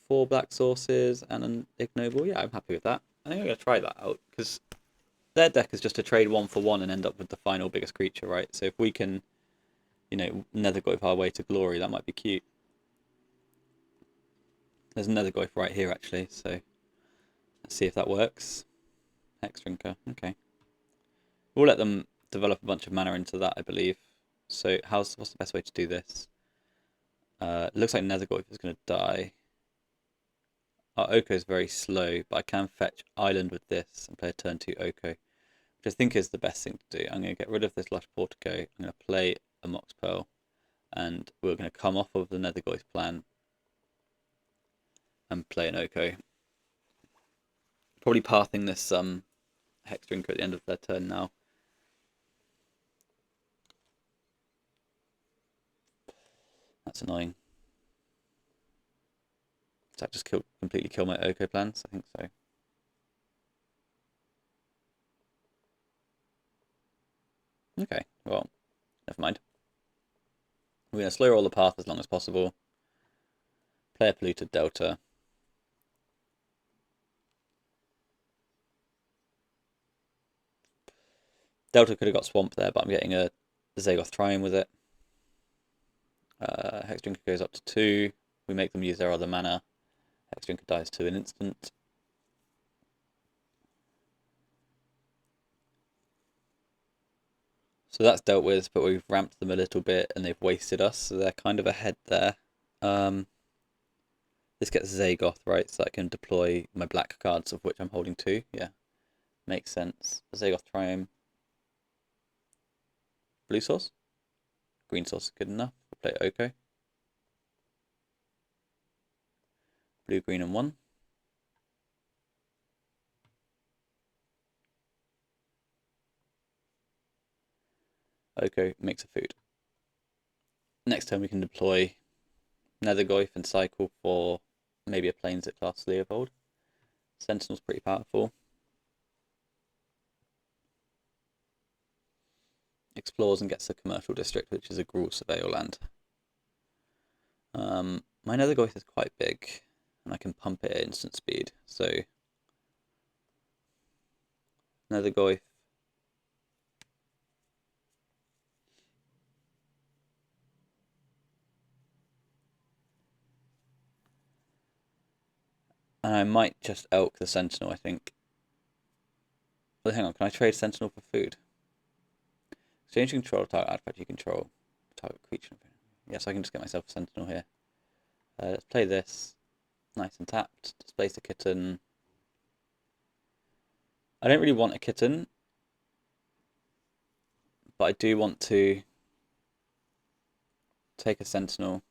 4 black sources and an ignoble. Yeah, I'm happy with that. I think I'm going to try that out, because their deck is just to trade 1 for 1 and end up with the final biggest creature, right? So if we can, you know, Nethergoyf our way to glory, that might be cute. There's another Nethergoyf right here, actually, so let's see if that works. Hexdrinker, okay. We'll let them develop a bunch of mana into that, I believe. So what's the best way to do this? It looks like Nethergoyf is going to die. Our Oko is very slow, but I can fetch Island with this and play a turn 2 Oko, which I think is the best thing to do. I'm going to get rid of this Lush Portico, I'm going to play a Mox Pearl, and we're going to come off of the Nethergoyf plan and play an Oko. Probably pathing this Hex Drinker at the end of their turn now. That's annoying. Does that just completely kill my Oko plans? I think so. Okay, well, never mind. We're going to slow roll the path as long as possible. Play a polluted Delta. Delta could have got swamped there, but I'm getting a Zagoth Triumph with it. Hex Drinker goes up to 2. We make them use their other mana. Hex Drinker dies to an instant. So that's dealt with, but we've ramped them a little bit and they've wasted us, so they're kind of ahead there. This gets Zagoth, right? So I can deploy my black cards, of which I'm holding 2. Yeah, makes sense. Zagoth Triumph. Blue source? Green source is good enough. We'll play Oko. Blue, green, and 1. Oko makes a food. Next turn we can deploy Nethergoyf and cycle for maybe a Plains at class Leopold. Sentinel's pretty powerful. Explores and gets a commercial district, which is a Gruul Surveyor land. My Nethergoyf is quite big, and I can pump it at instant speed. So Nethergoyf. And I might just elk the Sentinel, I think. Well, hang on, can I trade Sentinel for food? Exchange control target artifact you control. Target creature. Yes, I can just get myself a Sentinel here. Let's play this. Nice and tapped. Displace a kitten. I don't really want a kitten, but I do want to take a Sentinel.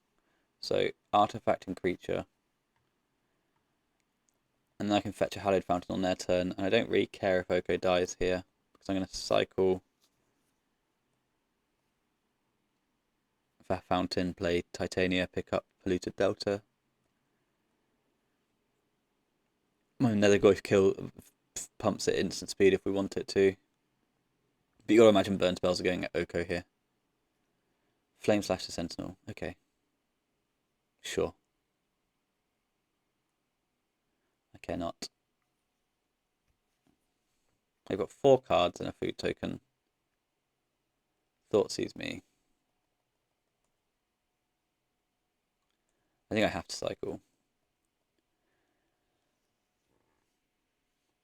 So artifact and creature. And then I can fetch a Hallowed Fountain on their turn. And I don't really care if Oko dies here, because I'm going to cycle Fountain, play Titania, pick up Polluted Delta. My Nethergoyf kill pumps it instant speed if we want it to. But you gotta imagine burn spells are going at Oko here. Flame Slash to Sentinel. Okay. Sure. I care not. I've got 4 cards and a food token. Thoughtseize me. I think I have to cycle.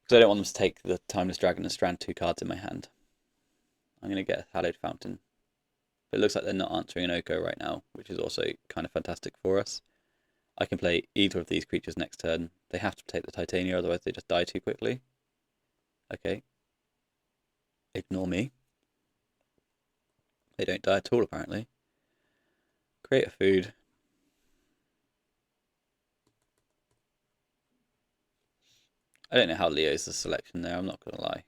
Because I don't want them to take the Timeless Dragon and strand 2 cards in my hand. I'm going to get a Hallowed Fountain. But it looks like they're not answering an Oko right now, which is also kind of fantastic for us. I can play either of these creatures next turn. They have to take the Titania, otherwise they just die too quickly. Okay. Ignore me. They don't die at all, apparently. Create a food. I don't know how Leo's the selection there, I'm not going to lie.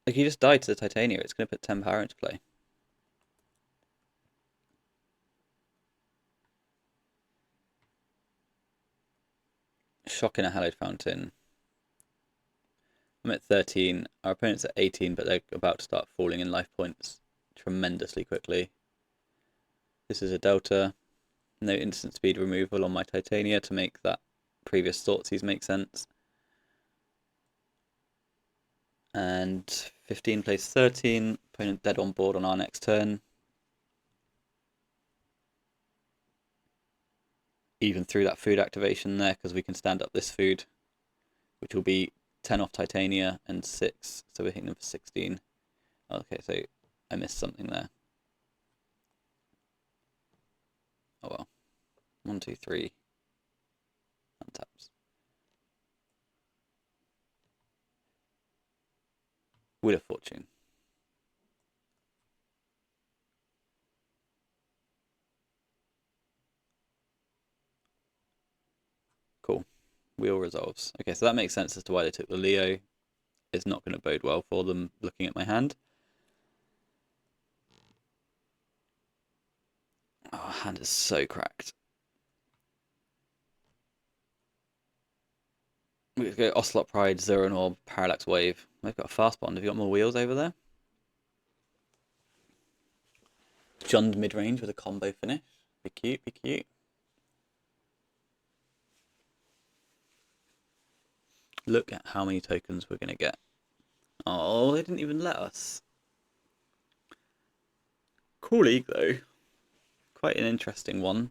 Like, you just died to the Titania, it's going to put 10 power into play. Shocking a Hallowed Fountain. I'm at 13, our opponent's at 18, but they're about to start falling in life points tremendously quickly. This is a Delta. No instant speed removal on my Titania to make that previous Thoughtseize make sense. And 15 plays 13, opponent dead on board on our next turn. Even through that food activation there, because we can stand up this food, which will be 10 off Titania and 6, so we're hitting them for 16. Okay, so I missed something there. Oh well. 1, 2, 3. Untaps. Wheel of Fortune. Cool. Wheel resolves. Okay, so that makes sense as to why they took the Leo. It's not going to bode well for them looking at my hand. Oh, hand is so cracked. We could go Ocelot Pride, Zero Orb, Parallax Wave. They've got a fast bond. Have you got more wheels over there? Jund Midrange with a combo finish. Be cute, be cute. Look at how many tokens we're going to get. Oh, they didn't even let us. Cool league, though. Quite an interesting one.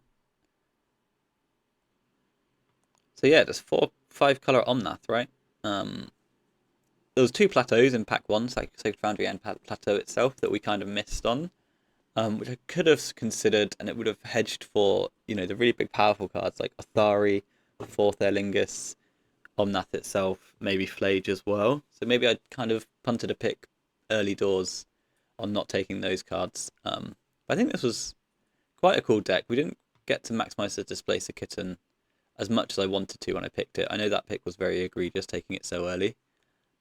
So yeah, there's 5 color Omnath, right? There was 2 plateaus in pack 1, Sacred Foundry and Plateau itself, that we kind of missed on. Which I could have considered, and it would have hedged for, the really big powerful cards like Athari, Fourth Aer Lingus, Omnath itself, maybe Flage as well. So maybe I kind of punted a pick early doors on not taking those cards. But I think this was quite a cool deck. We didn't get to maximize the Displacer Kitten as much as I wanted to when I picked it. I know that pick was very egregious, taking it so early.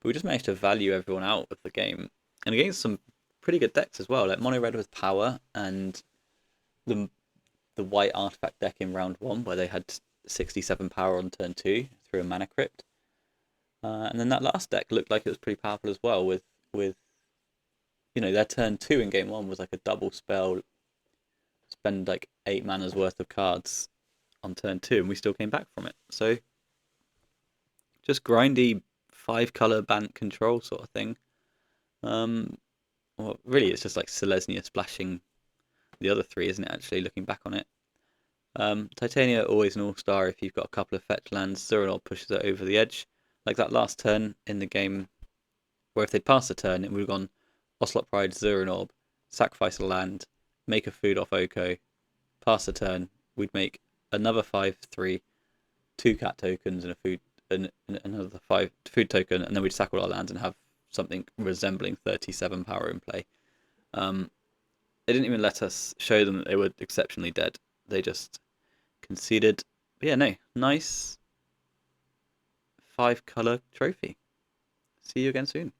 But we just managed to value everyone out of the game. And against some pretty good decks as well, like Mono Red with Power and the white artifact deck in round 1, where they had 67 power on turn 2 through a Mana Crypt. And then that last deck looked like it was pretty powerful as well, with their turn 2 in game 1 was like a double spell, spend like 8 mana's worth of cards on turn 2, and we still came back from it. So just grindy 5-color Bant control sort of thing. Well, really, it's just like Selesnya splashing the other 3, isn't it, actually, looking back on it. Titania, always an all-star if you've got a couple of fetch lands. Zuranol pushes it over the edge. Like that last turn in the game, where if they'd passed the turn, it would have gone Ocelot Pride, Zuranol, sacrifice a land, make a food off Oko, pass the turn, we'd make another 5/3, 2 cat tokens and a food, and another 5 food token, and then we'd sack all our lands and have something resembling 37 power in play. They didn't even let us show them that they were exceptionally dead. They just conceded. But yeah, no, nice 5-color trophy. See you again soon.